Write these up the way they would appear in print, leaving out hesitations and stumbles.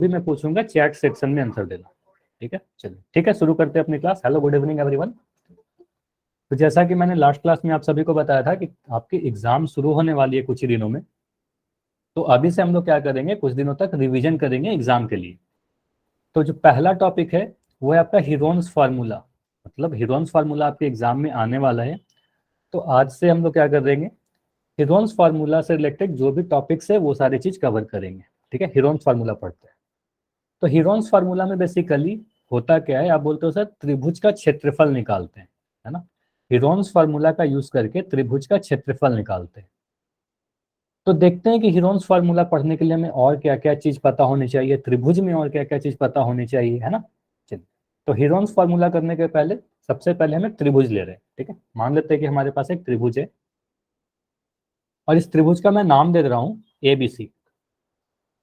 भी मैं पूछूंगा, चैट सेक्शन में आंसर देना। ठीक है, चलिए ठीक है, शुरू करते हैं अपनी class. Hello, good evening everyone. तो जैसा कि मैंने लास्ट क्लास में आप सभी को बताया था कि आपकी एग्जाम शुरू होने वाली है कुछ ही दिनों में, तो अभी से हम लोग क्या करेंगे, कुछ दिनों तक रिवीजन करेंगे एग्जाम के लिए। तो जो पहला टॉपिक है वो है आपका हीरोन्स फार्मूला, मतलब हीरोन्स फार्मूला आपके एग्जाम में आने वाला है। तो आज से हम लोग क्या करेंगे, हीरोन्स फार्मूला से रिलेटेड जो भी टॉपिक्स है वो सारी चीज कवर करेंगे। ठीक है, हीरोन्स फार्मूला पढ़ते हैं। तो हीरोन्स फार्मूला में बेसिकली होता क्या है, आप बोलते हो सर त्रिभुज का क्षेत्रफल निकालते हैं, है ना। हीरोन्स फार्मूला का यूज करके त्रिभुज का क्षेत्रफल निकालते हैं। तो देखते हैं कि हीरोन्स फार्मूला पढ़ने के लिए हमें और क्या क्या चीज पता होनी चाहिए, त्रिभुज में और क्या क्या चीज पता होनी चाहिए, है ना। चलिए, तो हीरोन्स फार्मूला करने के पहले सबसे पहले हमें त्रिभुज ले रहे हैं। ठीक है, मान लेते हैं कि हमारे पास एक त्रिभुज है और इस त्रिभुज का मैं नाम दे रहा हूँ एबीसी।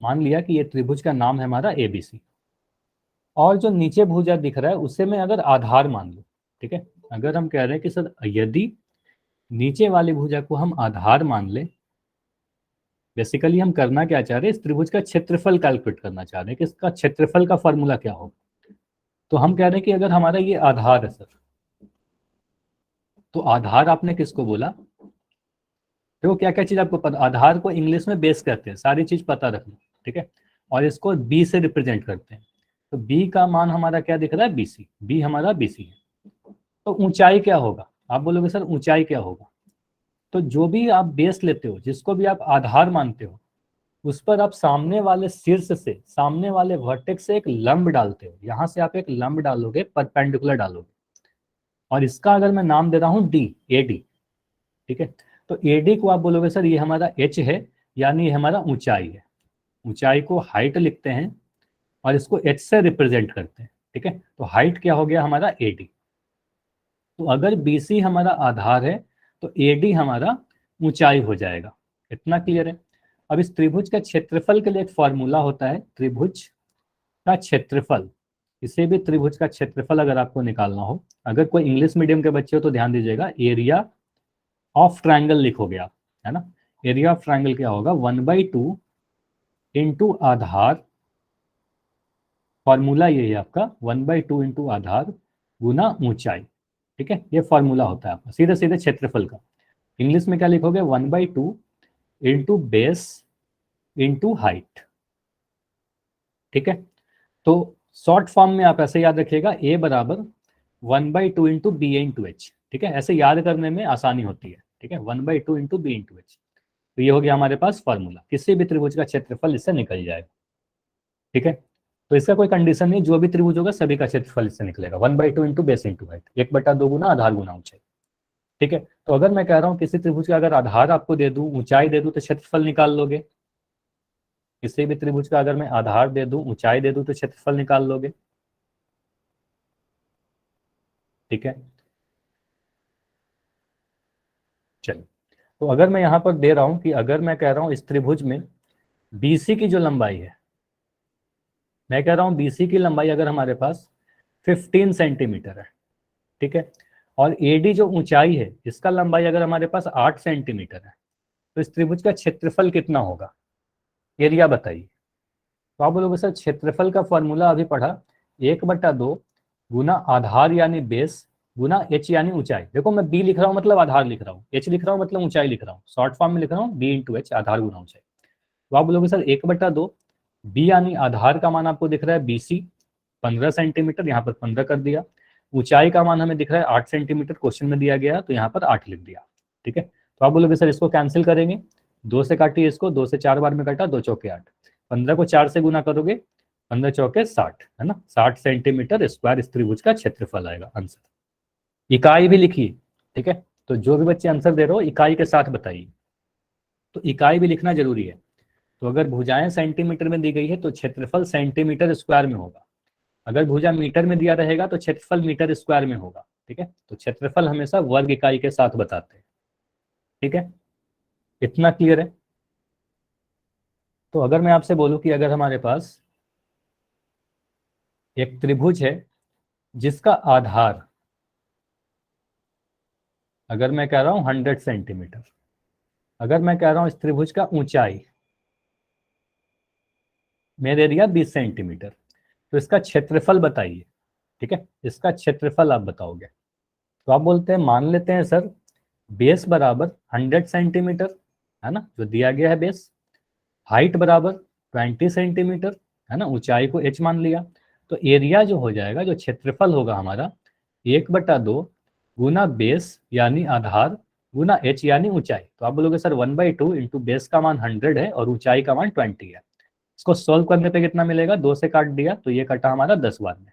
मान लिया कि ये त्रिभुज का नाम है हमारा एबीसी, और जो नीचे भुजा दिख रहा है उसे मैं अगर आधार मान लूं। ठीक है, अगर हम कह रहे हैं कि सर यदि नीचे वाली भुजा को हम आधार मान ले, बेसिकली हम करना क्या चाह रहे हैं, इस त्रिभुज का क्षेत्रफल कैलकुलेट करना चाह रहे हैं कि इसका क्षेत्रफल का फॉर्मूला क्या होगा। तो हम कह रहे हैं कि अगर हमारा ये आधार है सर, तो आधार आपने किसको बोला, देखो क्या क्या चीज आपको पता, आधार को इंग्लिश में बेस कहते हैं, सारी चीज पता रखना। ठीक है, और इसको बी से रिप्रेजेंट करते हैं। तो बी का मान हमारा क्या दिख रहा है, बीसी, बी हमारा बीसी है। तो ऊंचाई क्या होगा, आप बोलोगे सर ऊंचाई क्या होगा। तो जो भी आप बेस लेते हो, जिसको भी आप आधार मानते हो, उस पर आप सामने वाले शीर्ष से, सामने वाले वर्टेक्स से एक लंब डालते हो। यहां से आप एक लंब डालोगे, परपेंडिकुलर डालोगे, और इसका अगर मैं नाम दे रहा हूं डी, ए डी। ठीक है, तो ए डी को आप बोलोगे सर ये हमारा एच है, यानी ये हमारा ऊंचाई है। ऊंचाई को हाइट लिखते हैं और इसको एच से रिप्रेजेंट करते हैं। ठीक है, तो हाइट क्या हो गया हमारा ए डी। तो अगर बीसी हमारा आधार है तो एडी हमारा ऊंचाई हो जाएगा। इतना क्लियर है। अब इस त्रिभुज का क्षेत्रफल के लिए एक फॉर्मूला होता है, त्रिभुज का क्षेत्रफल। किसी भी त्रिभुज का क्षेत्रफल अगर आपको निकालना हो, अगर कोई इंग्लिश मीडियम के बच्चे हो तो ध्यान दीजिएगा, एरिया ऑफ ट्राइंगल लिखोगे आप, है ना। एरिया ऑफ ट्राइंगल क्या होगा, 1/2 इंटू आधार, फॉर्मूला ये है आपका 1/2 इंटू आधार गुना ऊंचाई। ठीक है, ये फॉर्मूला होता है आपका सीधे सीधे क्षेत्रफल का। इंग्लिश में क्या लिखोगे, 1/2 इंटू बेस इंटू हाइट। ठीक है, तो शॉर्ट फॉर्म में आप ऐसे याद रखिएगा, ए बराबर 1/2 इंटू बी इंटू एच। ठीक है, ऐसे याद करने में आसानी होती है। ठीक है, 1/2 इंटू बी इंटू एच। तो ये हो गया हमारे पास फॉर्मूला, किसी भी त्रिभुज का क्षेत्रफल इससे निकल जाएगा। ठीक है, तो इसका कोई कंडीशन नहीं, जो भी त्रिभुज होगा सभी का क्षेत्रफल इससे निकलेगा, 1/2 इंटू बेस इंटू हाइट, 1/2 गुना आधार गुना ऊंचाई। ठीक है, तो अगर मैं कह रहा हूँ किसी त्रिभुज का अगर आधार आपको दे दूं, ऊंचाई दे दूं, तो क्षेत्रफल निकाल लोगे। किसी भी त्रिभुज का अगर मैं आधार दे दूं, ऊंचाई दे दूं, तो क्षेत्रफल निकाल लोगे। ठीक है, चलिए, तो अगर मैं यहाँ पर दे रहा हूँ कि अगर मैं कह रहा हूँ इस त्रिभुज में बीसी की जो लंबाई है, मैं कह रहा हूँ बीसी की लंबाई अगर हमारे पास 15 सेंटीमीटर है। ठीक है, और एडी जो ऊंचाई है, इसका लंबाई अगर हमारे पास 8 सेंटीमीटर है, तो इस त्रिभुज का क्षेत्रफल कितना होगा, एरिया बताइए। तो आप बोलोगे सर क्षेत्रफल का फॉर्मूला अभी पढ़ा, 1/2 गुना आधार यानी बेस गुना एच यानी ऊंचाई। देखो मैं बी लिख रहा हूँ मतलब आधार लिख रहा हूँ, एच लिख रहा हूँ मतलब ऊंचाई लिख रहा हूँ, शॉर्ट फॉर्म में लिख रहा हूँ बी इंटू एच, आधार गुना ऊंचाई। तो आप बोलोगे सर 1/2, बी यानी आधार का मान आपको दिख रहा है बीसी 15 सेंटीमीटर, यहाँ पर 15 कर दिया। ऊंचाई का मान हमें दिख रहा है 8 सेंटीमीटर, क्वेश्चन में दिया गया तो यहाँ पर 8 लिख दिया। ठीक है, तो आप बोलोगे सर इसको कैंसिल करेंगे, 2 से काटिए इसको, 2 से 4 बार में काटा, 2 चौके 8, 15 को 4 से गुना करोगे, 15 चौके 60, है ना, 60 सेंटीमीटर स्क्वायर इस त्रिभुज का क्षेत्रफल आएगा आंसर। इकाई भी लिखिए। ठीक है, तो जो भी बच्चे आंसर दे रहे हो इकाई के साथ बताइए, तो इकाई भी लिखना जरूरी है। तो अगर भुजाएं सेंटीमीटर में दी गई है तो क्षेत्रफल सेंटीमीटर स्क्वायर में होगा, अगर भुजा मीटर में दिया रहेगा तो क्षेत्रफल मीटर स्क्वायर में होगा। ठीक है, तो क्षेत्रफल हमेशा वर्ग इकाई के साथ बताते हैं। ठीक है, इतना क्लियर है। तो अगर मैं आपसे बोलूं कि अगर हमारे पास एक त्रिभुज है जिसका आधार, अगर मैं कह रहा हूं 100 सेंटीमीटर, अगर मैं कह रहा हूं इस त्रिभुज का ऊंचाई मेरे एरिया 20 सेंटीमीटर, तो इसका क्षेत्रफल बताइए। ठीक है, इसका क्षेत्रफल आप बताओगे। तो आप बोलते हैं, मान लेते हैं सर बेस बराबर 100 सेंटीमीटर, है ना, जो दिया गया है बेस। हाइट बराबर 20 सेंटीमीटर, है ना, ऊंचाई को h मान लिया। तो एरिया जो हो जाएगा, जो क्षेत्रफल होगा हमारा, 1/2 गुना बेस यानी आधार गुना h यानी ऊंचाई। तो आप बोलोगे सर 1/2 इंटू बेस का मान 100 है और ऊंचाई का मान 20 है। इसको सोल्व करने पे कितना मिलेगा, 2 से काट दिया तो ये कटा हमारा 10 बार में।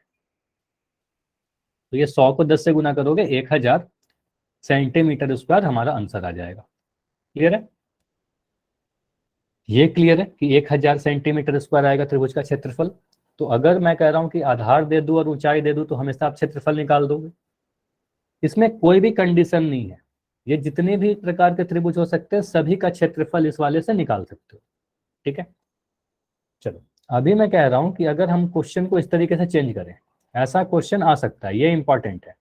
तो ये 100 को 10 से गुना करोगे 1000 सेंटीमीटर स्क्वायर हमारा आंसर आ जाएगा। क्लियर है? ये क्लियर है कि 1000 सेंटीमीटर स्क्वायर आएगा त्रिभुज का क्षेत्रफल। तो अगर मैं कह रहा हूं कि आधार दे दूं और ऊंचाई दे दूं तो हमेशा आप क्षेत्रफल निकाल दोगे। इसमें कोई भी कंडीशन नहीं है, ये जितने भी प्रकार के त्रिभुज हो सकते हैं सभी का क्षेत्रफल इस वाले से निकाल सकते हो। ठीक है, चलो अभी मैं कह रहा हूं कि अगर हम क्वेश्चन को इस तरीके से चेंज करें, ऐसा क्वेश्चन आ सकता है, ये इंपॉर्टेंट है,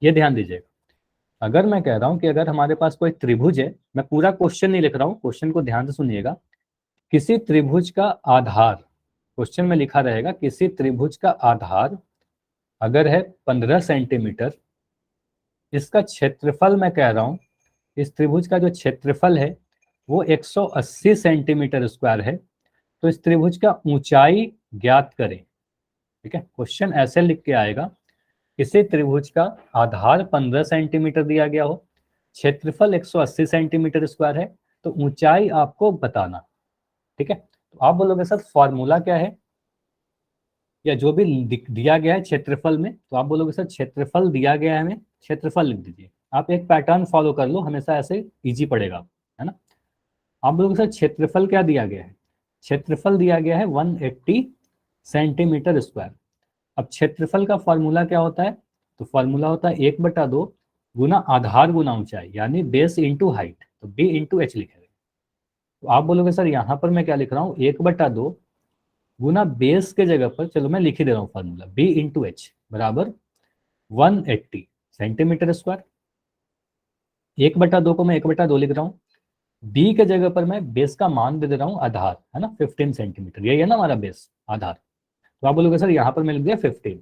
ये ध्यान दीजिएगा। अगर मैं कह रहा हूं कि अगर हमारे पास कोई त्रिभुज है, मैं पूरा क्वेश्चन नहीं लिख रहा हूं, क्वेश्चन को ध्यान से सुनिएगा। किसी त्रिभुज का आधार, क्वेश्चन में लिखा रहेगा किसी त्रिभुज का आधार अगर है 15 सेंटीमीटर, इसका क्षेत्रफल मैं कह रहा हूं, इस त्रिभुज का जो क्षेत्रफल है वो 180 सेंटीमीटर स्क्वायर है। तो इस त्रिभुज का ऊंचाई ज्ञात करें। ठीक है, क्वेश्चन ऐसे लिख के आएगा, किसी त्रिभुज का आधार 15 सेंटीमीटर दिया गया हो, क्षेत्रफल 180 सेंटीमीटर स्क्वायर है, तो ऊंचाई आपको बताना। ठीक है, तो आप बोलोगे सर फॉर्मूला क्या है, या जो भी दिया गया है क्षेत्रफल में, तो आप बोलोगे सर क्षेत्रफल दिया गया है, हमें क्षेत्रफल लिख दीजिए। आप एक पैटर्न फॉलो कर लो, हमेशा ऐसे इजी पड़ेगा, है ना। आप बोलोगे सर क्षेत्रफल क्या दिया गया है, क्षेत्रफल दिया गया है 180 सेंटीमीटर स्क्वायर। अब क्षेत्रफल का फॉर्मूला क्या होता है, तो फॉर्मूला होता है 1/2 गुना आधार गुना ऊंचाई यानी बेस इंटू हाइट, तो बी इंटू एच लिखेंगे। तो आप बोलोगे सर यहाँ पर मैं क्या लिख रहा हूँ, 1/2 गुना बेस के जगह पर, चलो मैं लिख ही दे रहा हूँ फॉर्मूला, बी इंटू एच बराबर 180 सेंटीमीटर स्क्वायर। 1/2 को मैं 1/2 लिख रहा हूँ, बी के जगह पर मैं बेस का मान दे दे रहा हूँ आधार, है ना, 15 सेंटीमीटर, यही है ना हमारा बेस आधार। तो आप बोलोगे सर यहाँ पर मैं लिख दिया 15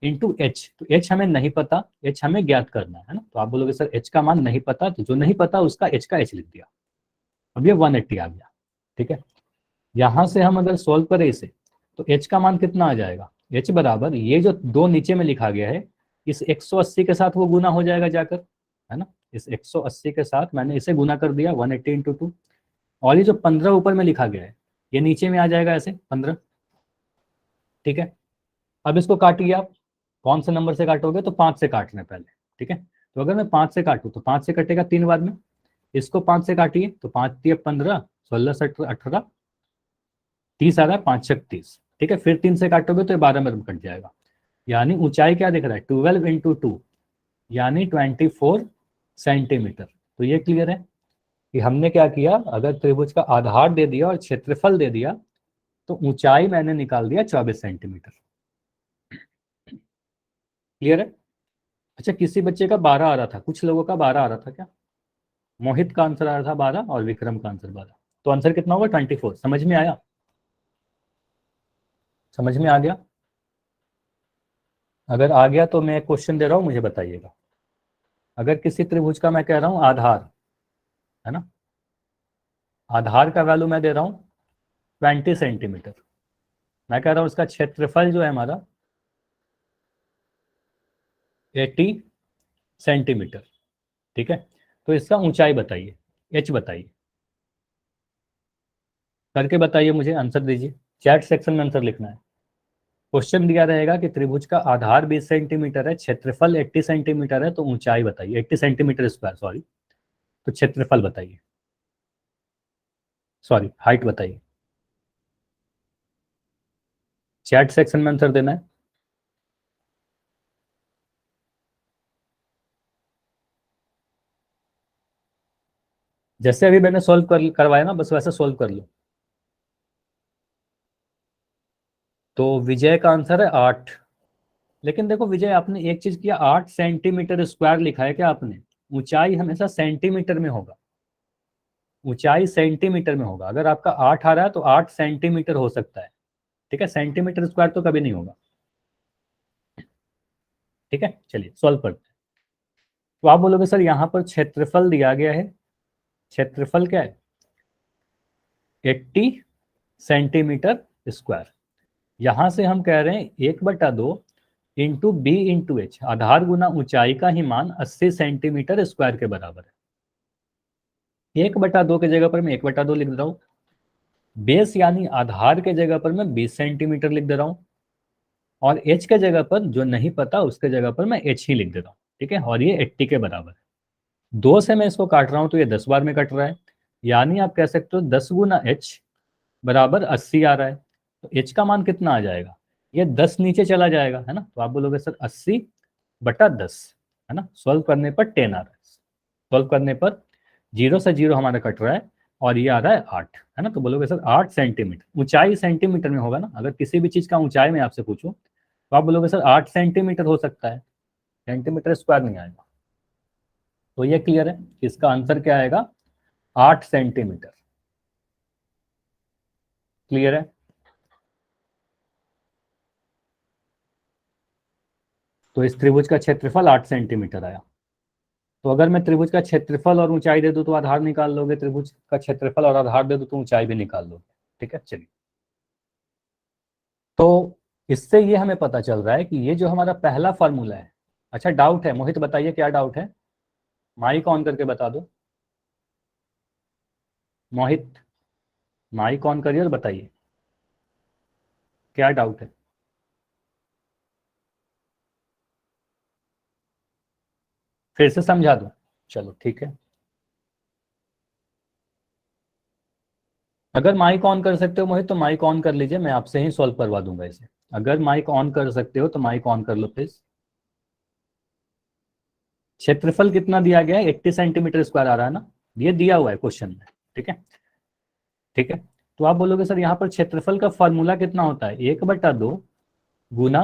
इंटू एच, तो एच हमें नहीं पता, एच हमें ज्ञात करना है ना। तो आप बोलोगे सर एच का मान नहीं पता, तो जो नहीं पता उसका एच का एच लिख दिया। अब ये 180 आ गया। ठीक है, यहां से हम अगर सोल्व करें इसे, तो एच का मान कितना आ जाएगा, एच बराबर ये जो दो नीचे में लिखा गया है, इस 180 के साथ वो गुना हो जाएगा जाकर, है ना। इस 180 के साथ मैंने इसे गुना कर दिया 180 इंटू 2, और ये जो 15 ऊपर में लिखा गया है ये नीचे में आ जाएगा ऐसे 15। ठीक है, अब इसको काटिए आप, कौन से नंबर से काटोगे, तो 5 से काटना है पहले। ठीक है, तो अगर मैं 5 से काटूँ तो 5 से कटेगा 3 बार में, इसको 5 से काटिए तो 5 दिए 15, 16 से 18, 30 आ रहा है, 5 छक 30। ठीक है, फिर 3 से काटोगे तो ये 12 में कट जाएगा। यानी ऊंचाई क्या दिख रहा है, 12 इंटू 2 यानी 24 सेंटीमीटर। तो ये क्लियर है कि हमने क्या किया, अगर त्रिभुज का आधार दे दिया और क्षेत्रफल दे दिया तो ऊंचाई मैंने निकाल दिया 24 सेंटीमीटर। क्लियर है? अच्छा, किसी बच्चे का 12 आ रहा था, कुछ लोगों का 12 आ रहा था क्या, मोहित का आंसर आ रहा था 12 और विक्रम का आंसर 12, तो आंसर कितना होगा 24। समझ में आया, समझ में आ गया? अगर आ गया तो मैं क्वेश्चन दे रहा हूं, मुझे बताइएगा। अगर किसी त्रिभुज का मैं कह रहा हूं आधार, है ना, आधार का वैल्यू मैं दे रहा हूं 20 सेंटीमीटर, मैं कह रहा हूं इसका क्षेत्रफल जो है हमारा 80 सेंटीमीटर। ठीक है, तो इसका ऊंचाई बताइए, एच बताइए, करके बताइए, मुझे आंसर दीजिए। चैट सेक्शन में आंसर लिखना है। क्वेश्चन दिया रहेगा कि त्रिभुज का आधार 20 सेंटीमीटर है, क्षेत्रफल 80 सेंटीमीटर है, तो ऊंचाई बताइए, 80 सेंटीमीटर स्क्वायर सॉरी, तो क्षेत्रफल बताइए, सॉरी हाइट बताइए। चैट सेक्शन में आंसर देना है। जैसे अभी मैंने सोल्व करवाया ना, बस वैसे सोल्व कर लो। तो विजय का आंसर है 8। लेकिन देखो विजय, आपने एक चीज किया, 8 सेंटीमीटर स्क्वायर लिखा है क्या आपने, ऊंचाई हमेशा सेंटीमीटर में होगा। ऊंचाई सेंटीमीटर में होगा। अगर आपका 8 आ रहा है तो 8 सेंटीमीटर हो सकता है, ठीक है, सेंटीमीटर स्क्वायर तो कभी नहीं होगा। ठीक है, चलिए सॉल्व करते हैं। तो आप बोलोगे सर यहाँ पर क्षेत्रफल दिया गया है, क्षेत्रफल क्या है, 80 सेंटीमीटर स्क्वायर। यहां से हम कह रहे हैं 1/2 इंटू बी इंटू एच, आधार गुना ऊंचाई का ही मान 80 सेंटीमीटर स्क्वायर के बराबर है। 1/2 के जगह पर मैं 1/2 लिख रहा हूँ, बेस यानी आधार के जगह पर मैं 20 सेंटीमीटर लिख दे रहा हूँ, और एच के जगह पर जो नहीं पता उसके जगह पर मैं एच ही लिख दे रहा हूँ। ठीक है, और ये 80 के बराबर है। 2 से मैं इसको काट रहा हूँ तो ये 10 बार में कट रहा है, यानी आप कह सकते हो 10 गुना एच बराबर 80 आ रहा है। तो एच का मान कितना आ जाएगा, ये 10 नीचे चला जाएगा, है ना। तो आप बोलोगे सर 80/10, है ना। सॉल्व करने पर 10 आ रहा है, सॉल्व करने पर 0 से 0 हमारा कट रहा है, और ये आ रहा है 8, है ना। तो बोलोगे सर 8 सेंटीमीटर, ऊंचाई सेंटीमीटर में होगा ना, अगर किसी भी चीज का ऊंचाई में आपसे पूछूं तो आप बोलोगे सर 8 सेंटीमीटर हो सकता है, सेंटीमीटर स्क्वायर नहीं आएगा। तो ये क्लियर है, इसका आंसर क्या आएगा, 8 सेंटीमीटर। क्लियर है। तो इस त्रिभुज का क्षेत्रफल 8 सेंटीमीटर आया। तो अगर मैं त्रिभुज का क्षेत्रफल और ऊंचाई दे दूं तो आधार निकाल लोगे, त्रिभुज का क्षेत्रफल और आधार दे दूं तो ऊंचाई भी निकाल लोगे। ठीक है, चलिए। तो इससे ये हमें पता चल रहा है कि ये जो हमारा पहला फॉर्मूला है। अच्छा, डाउट है, मोहित बताइए क्या डाउट है, माइक ऑन करके बता दो। मोहित, माइक ऑन करिए और बताइए क्या डाउट है। फिर से समझा दूं, चलो ठीक है। अगर माइक ऑन कर सकते हो मोहित तो माइक ऑन कर लीजिए, मैं आपसे ही सॉल्व करवा दूंगा इसे। अगर माइक ऑन कर सकते हो तो माइक ऑन कर लो प्लीज। क्षेत्रफल कितना दिया गया है, 80 सेंटीमीटर स्क्वायर आ रहा है ना, ये दिया हुआ है क्वेश्चन में। ठीक है, ठीक है। तो आप बोलोगे सर यहाँ पर क्षेत्रफल का फॉर्मूला कितना होता है, 1/2 गुना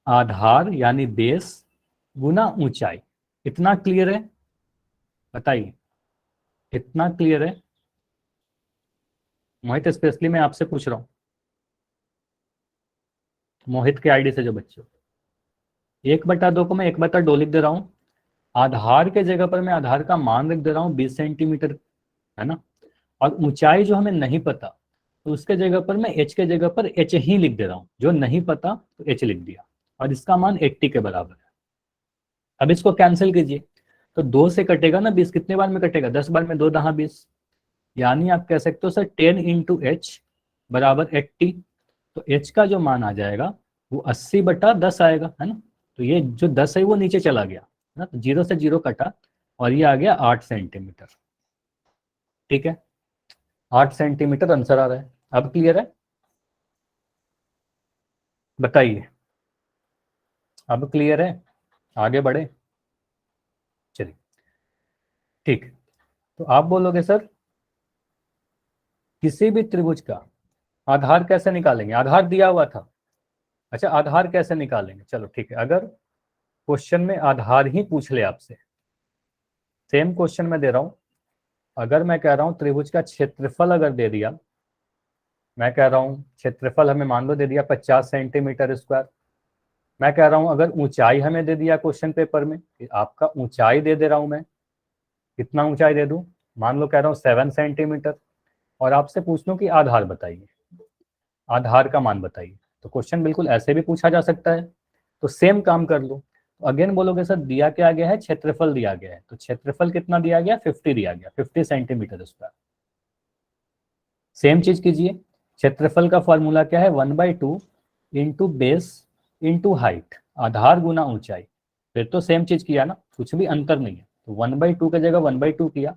आधार यानी बेस गुना ऊंचाई। इतना क्लियर है, बताइए, इतना क्लियर है मोहित, स्पेशली मैं आपसे पूछ रहा हूँ, मोहित के आईडी से जो बच्चे हो। 1/2 को मैं 1/2 लिख दे रहा हूँ, आधार के जगह पर मैं आधार का मान लिख दे रहा हूँ 20 सेंटीमीटर, है ना। और ऊंचाई जो हमें नहीं पता तो उसके जगह पर मैं एच के जगह पर एच ही लिख दे रहा हूँ, जो नहीं पता तो एच लिख दिया, और इसका मान 80 के बराबर है। अब इसको कैंसिल कीजिए, तो 2 से कटेगा ना 20, कितने बार में कटेगा, 10 बार में, 2×10 20, यानी आप कह सकते हो सर 10 इंटू एच बराबर 80। तो एच का जो मान आ जाएगा वो 80/10 आएगा, है ना। तो ये जो 10 है वो नीचे चला गया, है ना, तो 0 से 0 कटा, और ये आ गया 8 सेंटीमीटर। ठीक है, 8 सेंटीमीटर आंसर आ रहा है। अब क्लियर है, बताइए, अब क्लियर है, आगे बढ़े, चलिए। ठीक, तो आप बोलोगे सर किसी भी त्रिभुज का आधार कैसे निकालेंगे, आधार दिया हुआ था। अच्छा, आधार कैसे निकालेंगे, चलो ठीक है। अगर क्वेश्चन में आधार ही पूछ ले आपसे, सेम क्वेश्चन में दे रहा हूं, अगर मैं कह रहा हूं त्रिभुज का क्षेत्रफल अगर दे दिया, मैं कह रहा हूं क्षेत्रफल हमें मान लो दे दिया 50 सेंटीमीटर स्क्वायर, मैं कह रहा हूं अगर ऊंचाई हमें दे दिया क्वेश्चन पेपर में, कि आपका ऊंचाई दे दे रहा हूं मैं, कितना ऊंचाई दे दूं, मान लो कह रहा हूं 7 सेंटीमीटर, और आपसे पूछ लूं कि आधार बताइए, आधार का मान बताइए, तो क्वेश्चन बिल्कुल ऐसे भी पूछा जा सकता है। तो सेम काम कर लो, तो अगेन बोलोगे सर दिया क्या गया है, क्षेत्रफल दिया गया है, तो क्षेत्रफल कितना दिया गया, 50 दिया गया, 50 सेंटीमीटर स्क्वायर। सेम चीज कीजिए, क्षेत्रफल का फॉर्मूला क्या है, 1/2 इंटू बेस इंटू हाइट, आधार गुना ऊंचाई। फिर तो सेम चीज किया ना, कुछ भी अंतर नहीं है, तो 1/2 की जगह 1/2 किया।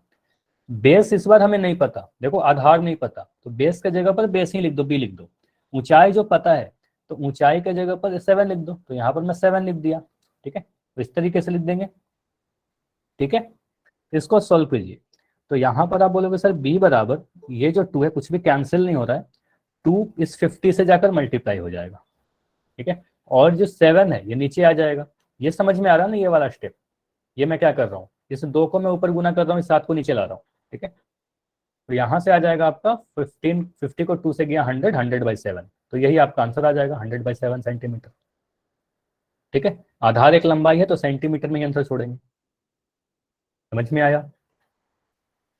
बेस इस बार हमें नहीं पता, देखो आधार नहीं पता तो बेस के जगह पर बेस ही लिख दो, बी लिख दो। ऊंचाई जो पता है तो ऊंचाई के जगह पर 7 लिख दो, तो यहाँ पर मैं 7 लिख दिया। ठीक है, तो इस तरीके से लिख देंगे। ठीक है, इसको सोल्व कीजिए, तो यहाँ पर आप बोलोगे सर बी बराबर, ये जो 2 है कुछ भी कैंसिल नहीं हो रहा है, 2 इस 50 से जाकर मल्टीप्लाई हो जाएगा। ठीक है, और जो 7 है ये नीचे आ जाएगा। ये समझ में आ रहा है ना, ये वाला स्टेप, ये मैं क्या कर रहा हूँ, इस 2 को मैं ऊपर गुना कर रहा हूँ, इस 7 को नीचे ला रहा हूँ। ठीक है, तो यहाँ से आ जाएगा आपका 15, 50 को 2 से गया 100, 100/7, तो यही आपका आंसर आ जाएगा 100/7 सेंटीमीटर। ठीक है, आधार एक लंबाई है तो सेंटीमीटर में ही आंसर छोड़ेंगे। समझ में आया?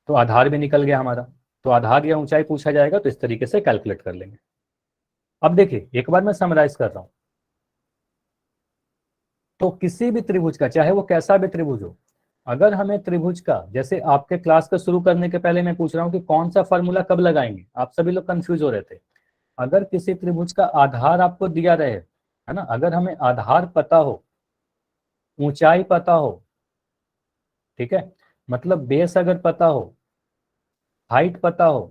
तो आधार भी निकल गया हमारा। तो आधार या ऊंचाई पूछा जाएगा तो इस तरीके से कैलकुलेट कर लेंगे। अब देखिए एक बार मैं समराइज कर रहा हूं। तो किसी भी त्रिभुज का, चाहे वो कैसा भी त्रिभुज हो, अगर हमें त्रिभुज का, जैसे आपके क्लास का शुरू करने के पहले मैं पूछ रहा हूं कि कौन सा फॉर्मूला कब लगाएंगे, आप सभी लोग कंफ्यूज हो रहे थे। अगर किसी त्रिभुज का आधार आपको दिया रहे, है ना, अगर हमें आधार पता हो, ऊंचाई पता हो, ठीक है, मतलब बेस अगर पता हो, हाइट पता हो,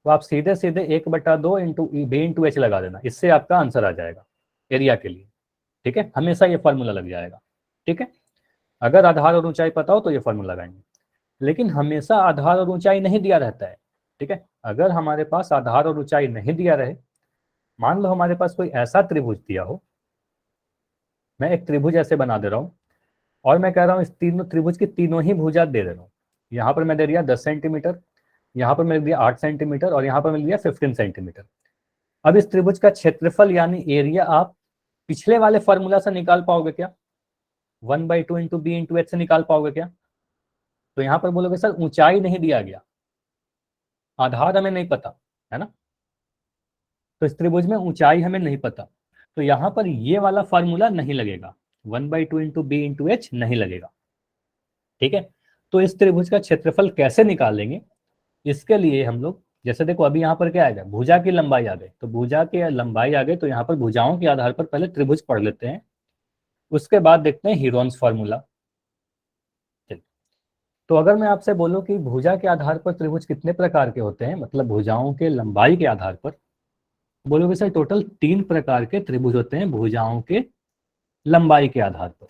तो आप सीधे सीधे 1/2 इंटू बी इंटू एच लगा देना, इससे आपका आंसर आ जाएगा एरिया के लिए। ठीक है, हमेशा ये फॉर्मूला लग जाएगा। ठीक है, अगर आधार और ऊंचाई पता हो तो ये फॉर्मूला लगाएंगे। लेकिन हमेशा आधार और ऊंचाई नहीं दिया रहता है। ठीक है, अगर हमारे पास आधार और ऊंचाई नहीं दिया रहे, मान लो हमारे पास कोई ऐसा त्रिभुज दिया हो, मैं एक त्रिभुज ऐसे बना दे रहा हूं और मैं कह रहा हूं इस तीनों त्रिभुज की तीनों ही भुजा दे रहा हूं। यहाँ पर मैं दे दिया 10 सेंटीमीटर, यहाँ पर मैंने दिया 8 सेंटीमीटर और यहाँ पर मैंने दिया 15 सेंटीमीटर। अब इस त्रिभुज का क्षेत्रफल यानी एरिया आप पिछले वाले फॉर्मूला से निकाल पाओगे क्या? 1/2 इंटू बी इंटू एच से निकाल पाओगे क्या? तो यहाँ पर बोलोगे सर ऊंचाई नहीं दिया गया, आधार हमें नहीं पता, है ना, तो इस त्रिभुज में ऊंचाई हमें नहीं पता, तो यहाँ पर ये वाला फॉर्मूला नहीं लगेगा, 1/2 इंटू बी इंटू एच नहीं लगेगा। ठीक है, तो इस त्रिभुज का क्षेत्रफल कैसे निकालेंगे? इसके लिए हम लोग, जैसे देखो अभी यहाँ पर क्या आएगा, भुजा की लंबाई आ गई, तो भुजा की लंबाई आ गई, तो यहाँ पर भुजाओं के आधार पर पहले त्रिभुज पढ़ लेते हैं, उसके बाद देखते हैं हीरोन्स फॉर्मूला। तो अगर मैं आपसे बोलूं कि भुजा के आधार पर त्रिभुज कितने प्रकार के होते हैं, मतलब भुजाओं के लंबाई के आधार पर, बोलोगे सर टोटल 3 प्रकार के त्रिभुज होते हैं भुजाओं के लंबाई के आधार पर।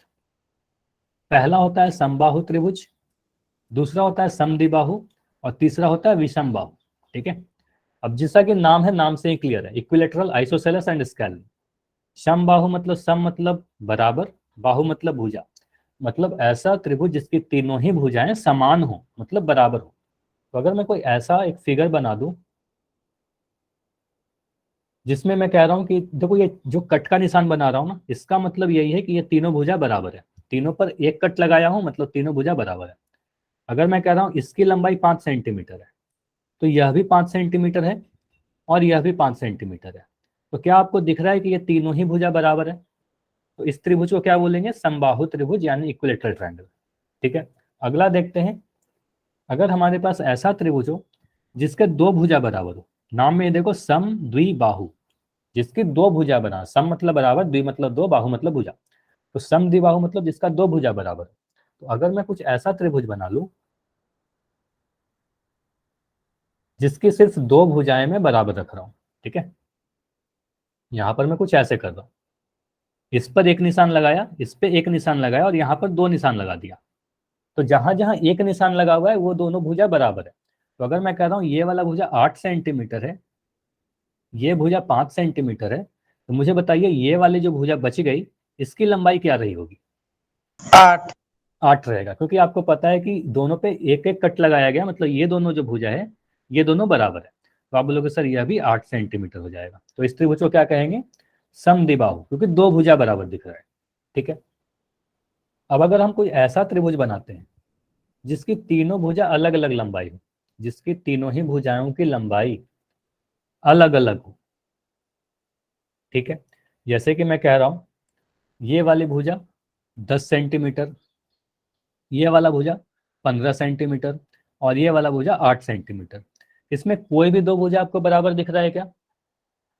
पहला होता है समबाहु त्रिभुज, दूसरा होता है समद्विबाहु और तीसरा होता है विषम बाहु। ठीक है, अब जैसा कि नाम है, नाम से ही क्लियर है, इक्विलेटरल, आइसोसेलेस एंड स्केलर। समबाहु मतलब सम मतलब बराबर, बाहु मतलब भुजा, मतलब ऐसा त्रिभुज जिसकी तीनों ही भुजाएं समान हो, मतलब बराबर हो। तो अगर मैं कोई ऐसा एक फिगर बना दूं जिसमें मैं कह रहा हूं कि देखो ये जो कट का निशान बना रहा हूं ना, इसका मतलब यही है कि ये तीनों भुजा बराबर है, तीनों पर एक कट लगाया हूं मतलब तीनों भुजा बराबर है। अगर मैं कह रहा हूं इसकी लंबाई 5 सेंटीमीटर है, तो यह भी 5 सेंटीमीटर है और यह भी 5 सेंटीमीटर है, तो क्या आपको दिख रहा है कि ये तीनों ही भुजा बराबर है? तो इस त्रिभुज को क्या बोलेंगे? समबाहु त्रिभुज यानी इक्विलेटरल ट्रायंगल। ठीक है, अगला देखते हैं, अगर हमारे पास ऐसा त्रिभुज हो जिसके दो भुजा बराबर हो, नाम में देखो सम द्विबाहु, जिसकी दो भुजा बना, सम मतलब बराबर, द्वि मतलब दो, बाहु मतलब भुजा, तो सम द्विबाहु मतलब जिसका दो भुजा बराबर। तो अगर मैं कुछ ऐसा त्रिभुज बना लूं जिसकी सिर्फ दो भुजाएं मैं बराबर रख रहा हूं, ठीक है, यहां पर मैं कुछ ऐसे कर रहा हूं, इस पर एक निशान लगाया, इस पे एक निशान लगाया और यहाँ पर दो निशान लगा दिया, तो जहां जहां एक निशान लगा हुआ है वो दोनों भुजा बराबर है। तो अगर मैं कह रहा हूं ये वाला भुजा 8 सेंटीमीटर है, ये भुजा 5 सेंटीमीटर है, तो मुझे बताइए ये वाली जो भुजा बच गई इसकी लंबाई क्या रही होगी? 8। 8 रहेगा, क्योंकि आपको पता है कि दोनों पे एक एक कट लगाया गया, मतलब ये दोनों जो भुजा है ये दोनों बराबर है, तो आप बोलोगे सर यह भी 8 सेंटीमीटर हो जाएगा। तो इस त्रिभुज को क्या कहेंगे? समद्विबाहु, क्योंकि दो भुजा बराबर दिख रहा है। ठीक है, अब अगर हम कोई ऐसा त्रिभुज बनाते हैं जिसकी तीनों भुजा अलग अलग लंबाई हो, जिसकी तीनों ही भुजाओं की लंबाई अलग अलग हो, ठीक है, जैसे कि मैं कह रहा हूं ये वाली भुजा 10 सेंटीमीटर, ये वाला भुजा 15 सेंटीमीटर और ये वाला भुजा 8 सेंटीमीटर, इसमें कोई भी दो भुजा आपको बराबर दिख रहा है क्या?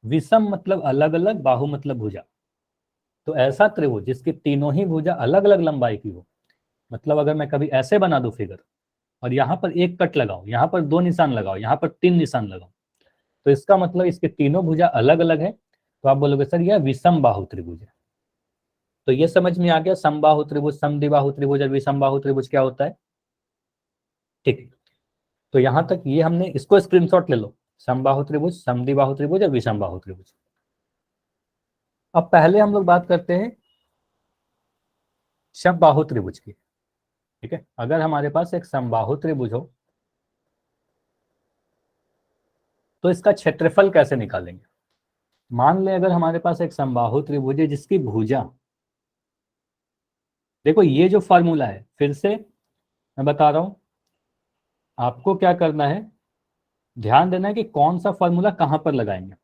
विषम मतलब अलग अलग, बाहु मतलब भुजा, तो ऐसा त्रिभुज जिसकी तीनों ही भुजा अलग अलग लंबाई की हो, मतलब अगर मैं कभी ऐसे बना दूं फिगर और यहाँ पर एक कट लगाओ, यहाँ पर दो निशान लगाओ, यहाँ पर तीन निशान लगाओ, तो इसका मतलब इसके तीनों भुजा अलग अलग है, तो आप बोलोगे सर यह विषम बाहु त्रिभुज है। तो ये समझ में आ गया समबाहु त्रिभुज, समद्विबाहु त्रिभुज और विषम बाहु त्रिभुज क्या होता है। ठीक है, तो यहां तक ये हमने, इसको स्क्रीनशॉट ले लो, समबाहु त्रिभुज, समद्विबाहु त्रिभुज और विषम बाहु त्रिभुज। अब पहले हम लोग बात करते हैं समबाहु त्रिभुज की। ठीक है, अगर हमारे पास एक समबाहु त्रिभुज हो, तो इसका क्षेत्रफल कैसे निकालेंगे? मान लें अगर हमारे पास एक समबाहु त्रिभुज है जिसकी भुजा, देखो ये जो फॉर्मूला है, फिर से मैं बता रहा हूं, आपको क्या करना है, ध्यान देना है कि कौन सा फॉर्मूला कहां पर लगाएंगे।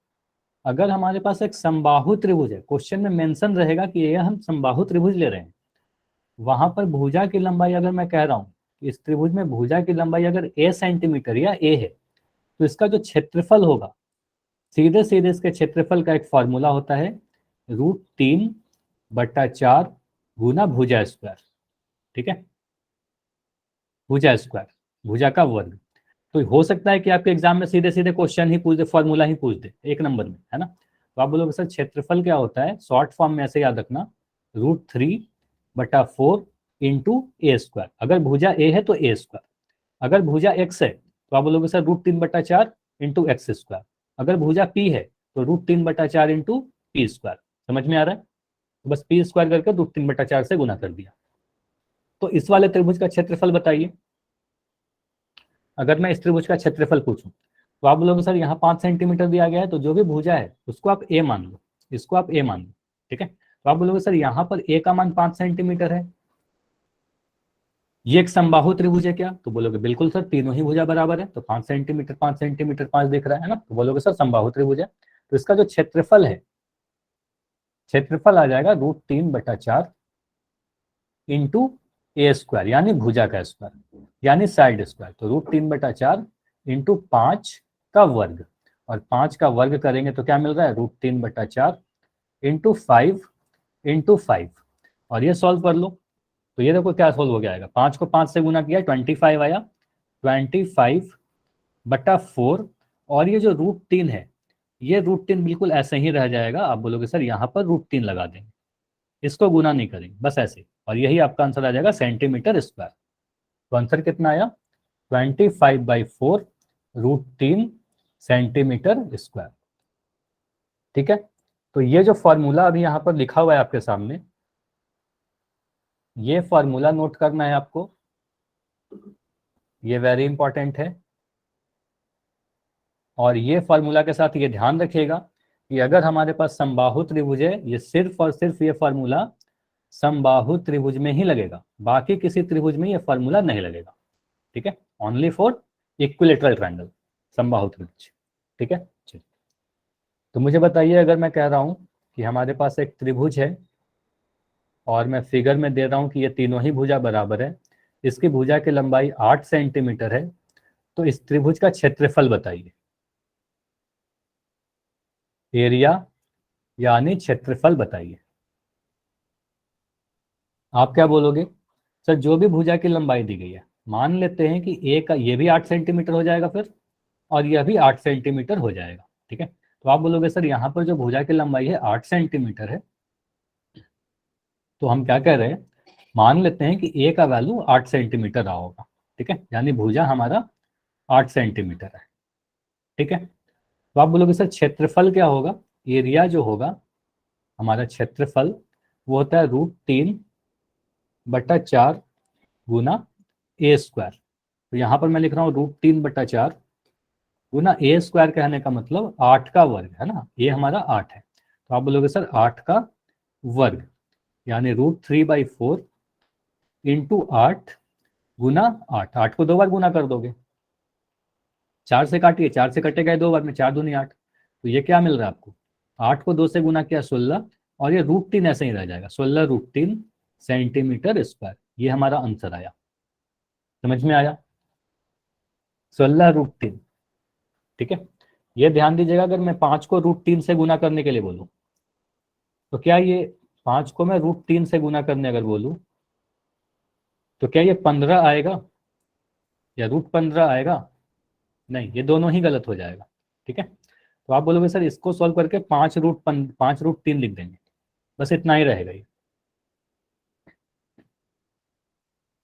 अगर हमारे पास एक समबाहु त्रिभुज है, क्वेश्चन में मेंशन रहेगा कि ये हम समबाहु त्रिभुज ले रहे हैं, वहां पर भुजा की लंबाई अगर मैं कह रहा हूं, इस त्रिभुज में भुजा की लंबाई अगर a सेंटीमीटर या a है, तो इसका जो क्षेत्रफल होगा, सीधे सीधे इसके क्षेत्रफल का एक फॉर्मूला होता है √3/4 गुना भुजा स्क्वायर। ठीक है, भुजा स्क्वायर, भुजा का वर्ग। तो हो सकता है कि आपके एग्जाम में सीधे सीधे क्वेश्चन ही पूछ दे, फॉर्मूला ही पूछ दे एक नंबर में, है ना। तो आप बोलोगे सर क्षेत्रफल क्या होता है, शॉर्ट फॉर्म में ऐसे याद रखना, √3/4 इंटू ए स्क्वायर। अगर भुजा ए है तो ए स्क्वायर, अगर भुजा एक्स है तो आप बोलोगे सर √3/4 इंटू एक्स स्क्वायर, अगर भुजा पी है तो √3/4 इंटू पी स्क्वायर। समझ में आ रहा है? तो बस पी स्क्वायर करके √3/4 से गुना कर दिया। तो इस वाले त्रिभुज का क्षेत्रफल बताइए। अगर मैं इस त्रिभुज का क्षेत्रफल पूछूं तो आप बोलोगे सर यहाँ 5 सेंटीमीटर दिया गया है, तो जो भी भुजा है उसको आप ए मान लो, इसको आप ए मान लो। ठीक है, तो आप बोलोगे सर यहाँ पर ए का मान 5 सेंटीमीटर है, ये एक समबाहु त्रिभुज है क्या? तो बोलोगे बिल्कुल सर, तीनों ही भुजा बराबर है, तो 5 सेंटीमीटर 5 सेंटीमीटर 5 दिख रहा है ना, तो बोलोगे सर समबाहु त्रिभुज है। तो इसका जो क्षेत्रफल है, क्षेत्रफल आ जाएगा √3/4 इंटू ए स्क्वायर, यानी भुजा का स्क्वायर, यानी साइड स्क्वायर। तो √3/4 इंटू 5 का वर्ग, और 5 का वर्ग करेंगे तो क्या मिल रहा है, √3/4 इंटू 5 इंटू 5, और ये सॉल्व कर लो। तो ये देखो क्या सोल्व हो गया आएगा, 5 को 5 से गुना किया 25 आया, 25/4, और ये जो √3 है, ये √3 बिल्कुल ऐसे ही रह जाएगा। आप बोलोगे सर यहाँ पर √3 लगा देंगे, इसको गुना नहीं करेंगे, बस ऐसे, और यही आपका आंसर आ जाएगा सेंटीमीटर स्क्वायर। तो आंसर कितना आया, 25/4 √3 सेंटीमीटर स्क्वायर। ठीक है, तो ये जो फॉर्मूला अभी यहाँ पर लिखा हुआ है आपके सामने, ये फॉर्मूला नोट करना है आपको, ये वेरी इंपॉर्टेंट है। और ये फॉर्मूला के साथ ये ध्यान रखिएगा कि अगर हमारे पास समबाहु त्रिभुज है, ये सिर्फ और सिर्फ ये फॉर्मूला समबाहु त्रिभुज में ही लगेगा, बाकी किसी त्रिभुज में ये फॉर्मूला नहीं लगेगा। ठीक है, ओनली फॉर इक्विलेटरल ट्रायंगल, समबाहु त्रिभुज। ठीक है, चलिए, तो मुझे बताइए, अगर मैं कह रहा हूं कि हमारे पास एक त्रिभुज है और मैं फिगर में दे रहा हूं कि ये तीनों ही भुजा बराबर है, इसकी भुजा की लंबाई 8 सेंटीमीटर है, तो इस त्रिभुज का क्षेत्रफल बताइए। एरिया यानी क्षेत्रफल बताइए। आप क्या बोलोगे? सर जो भी भुजा की लंबाई दी गई है, मान लेते हैं कि ए का ये भी 8 सेंटीमीटर हो जाएगा फिर, और यह भी 8 सेंटीमीटर हो जाएगा। ठीक है, तो आप बोलोगे सर यहाँ पर जो भुजा की लंबाई है 8 सेंटीमीटर है, तो हम क्या कह रहे हैं, मान लेते हैं कि ए का वैल्यू 8 सेंटीमीटर रहा होगा। ठीक है, यानी भुजा हमारा 8 सेंटीमीटर है। ठीक है, तो आप बोलोगे सर क्षेत्रफल क्या होगा? एरिया जो होगा हमारा क्षेत्रफल, वो होता है √3/4 गुना ए स्क्वायर। तो यहाँ पर मैं लिख रहा हूँ √3/4 गुना ए स्क्वायर, कहने का मतलब 8 का वर्ग है ना, ये हमारा 8 है, तो आप बोलोगे सर 8 का वर्ग, यानी √3/4 इंटू 8 गुना 8, 8 को 2 बार गुना कर दोगे, 4 से काटिए, 4 से कटेगा 2 बार में, 4 दूनी 8, तो ये क्या मिल रहा है आपको, 8 को 2 से गुना किया 16, और ये √3 ऐसे ही रह जाएगा, 16 √3 सेंटीमीटर स्क्वायर। ये हमारा आंसर आया। समझ में आया? 16 √3। ठीक है, ये ध्यान दीजिएगा, अगर मैं 5 को √3 से गुना करने के लिए बोलूं, तो क्या ये 5 को मैं √3 से गुना करने अगर बोलूं, तो क्या ये 15 आएगा या √15 आएगा? नहीं, ये दोनों ही गलत हो जाएगा। ठीक है, तो आप बोलोगे सर इसको सॉल्व करके 5 √3 लिख देंगे, बस इतना ही रहेगा ये।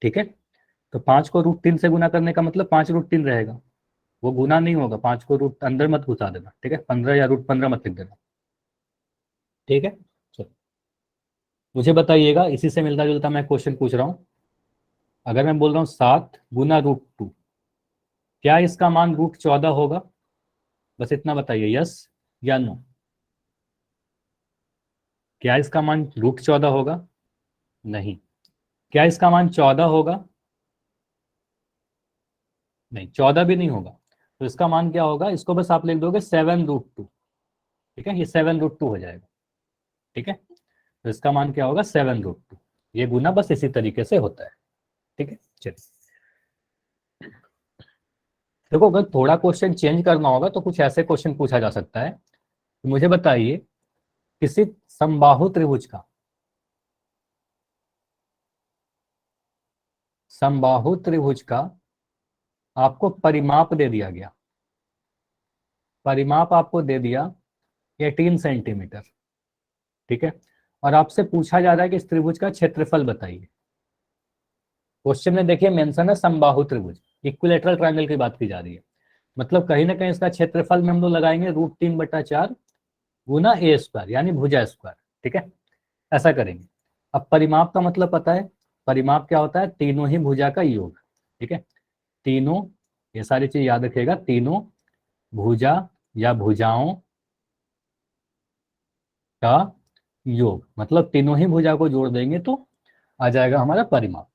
ठीक है, तो 5 को √3 से गुना करने का मतलब 5 √3 रहेगा, वो गुना नहीं होगा, 5 को रूट अंदर मत घुसा देना। ठीक है, 15 या √15 मत लिख देना। ठीक है, चलो, मुझे बताइएगा, इसी से मिलता जुलता मैं क्वेश्चन पूछ रहा हूँ। अगर मैं बोल रहा हूँ 7 गुना √2, क्या इसका मान √14 होगा? बस इतना बताइए, यस या नो। क्या इसका मान √14 होगा? नहीं। क्या इसका मान 14 होगा? नहीं, 14 भी नहीं होगा। तो इसका मान क्या होगा? इसको बस आप लिख दोगे 7√2। ठीक है, ये 7√2 हो जाएगा। ठीक है, तो इसका मान क्या होगा? 7√2। ये गुना बस इसी तरीके से होता है। ठीक है, चलिए देखो, अगर थोड़ा क्वेश्चन चेंज करना होगा तो कुछ ऐसे क्वेश्चन पूछा जा सकता है। तो मुझे बताइए, किसी समबाहु त्रिभुज का, समबाहु त्रिभुज का आपको परिमाप दे दिया गया। परिमाप आपको दे दिया 18 सेंटीमीटर। ठीक है, और आपसे पूछा जा रहा है कि इस त्रिभुज का क्षेत्रफल बताइए। क्वेश्चन में देखिए मेंशन है समबाहु त्रिभुज, इक्विलेटरल ट्रायंगल की बात की जा रही है। मतलब कहीं ना कहीं इसका क्षेत्रफल में हम लोग लगाएंगे √3/4 गुना a², यानी भुजा स्क्वायर। ठीक है, ऐसा करेंगे। अब परिमाप का मतलब पता है, परिमाप क्या होता है? तीनों ही भुजा का योग। ठीक है, तीनों, ये सारी चीज याद रखिएगा, तीनों भुजा या भुजाओं का योग, मतलब तीनों ही भुजा को जोड़ देंगे तो आ जाएगा हमारा परिमाप।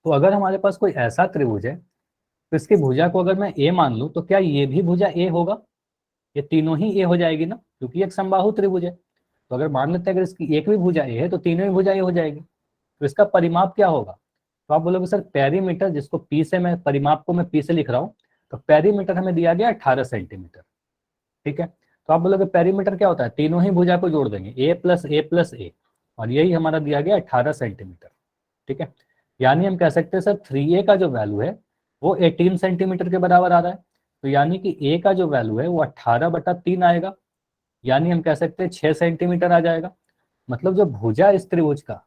तो अगर हमारे पास कोई ऐसा त्रिभुज है तो इसकी भुजा को अगर मैं ए मान लूं, तो क्या ये भी भुजा ए होगा? ये तीनों ही ए हो जाएगी ना, क्योंकि एक समबाहु त्रिभुज है। तो अगर मान लेते हैं अगर इसकी एक भी भुजा ए है तो तीनों ही भुजा ए हो जाएगी। तो इसका परिमाप क्या होगा? तो आप बोलोगे सर पेरीमीटर, जिसको पी से मैं परिमाप को मैं पी से लिख रहा हूँ, तो पेरीमीटर हमें दिया गया 18 सेंटीमीटर। ठीक है, तो आप बोलोगे पेरीमीटर क्या होता है? तीनों ही भुजा को जोड़ देंगे, a+a+a, और यही हमारा दिया गया 18 सेंटीमीटर। ठीक है, यानी हम कह सकते हैं सर 3a का जो वैल्यू है वो 18 सेंटीमीटर के बराबर आ रहा है। तो यानी कि a का जो वैल्यू है वो 18/3 आएगा, यानी हम कह सकते हैं 6 सेंटीमीटर आ जाएगा। मतलब जो भुजा इस त्रिभुज का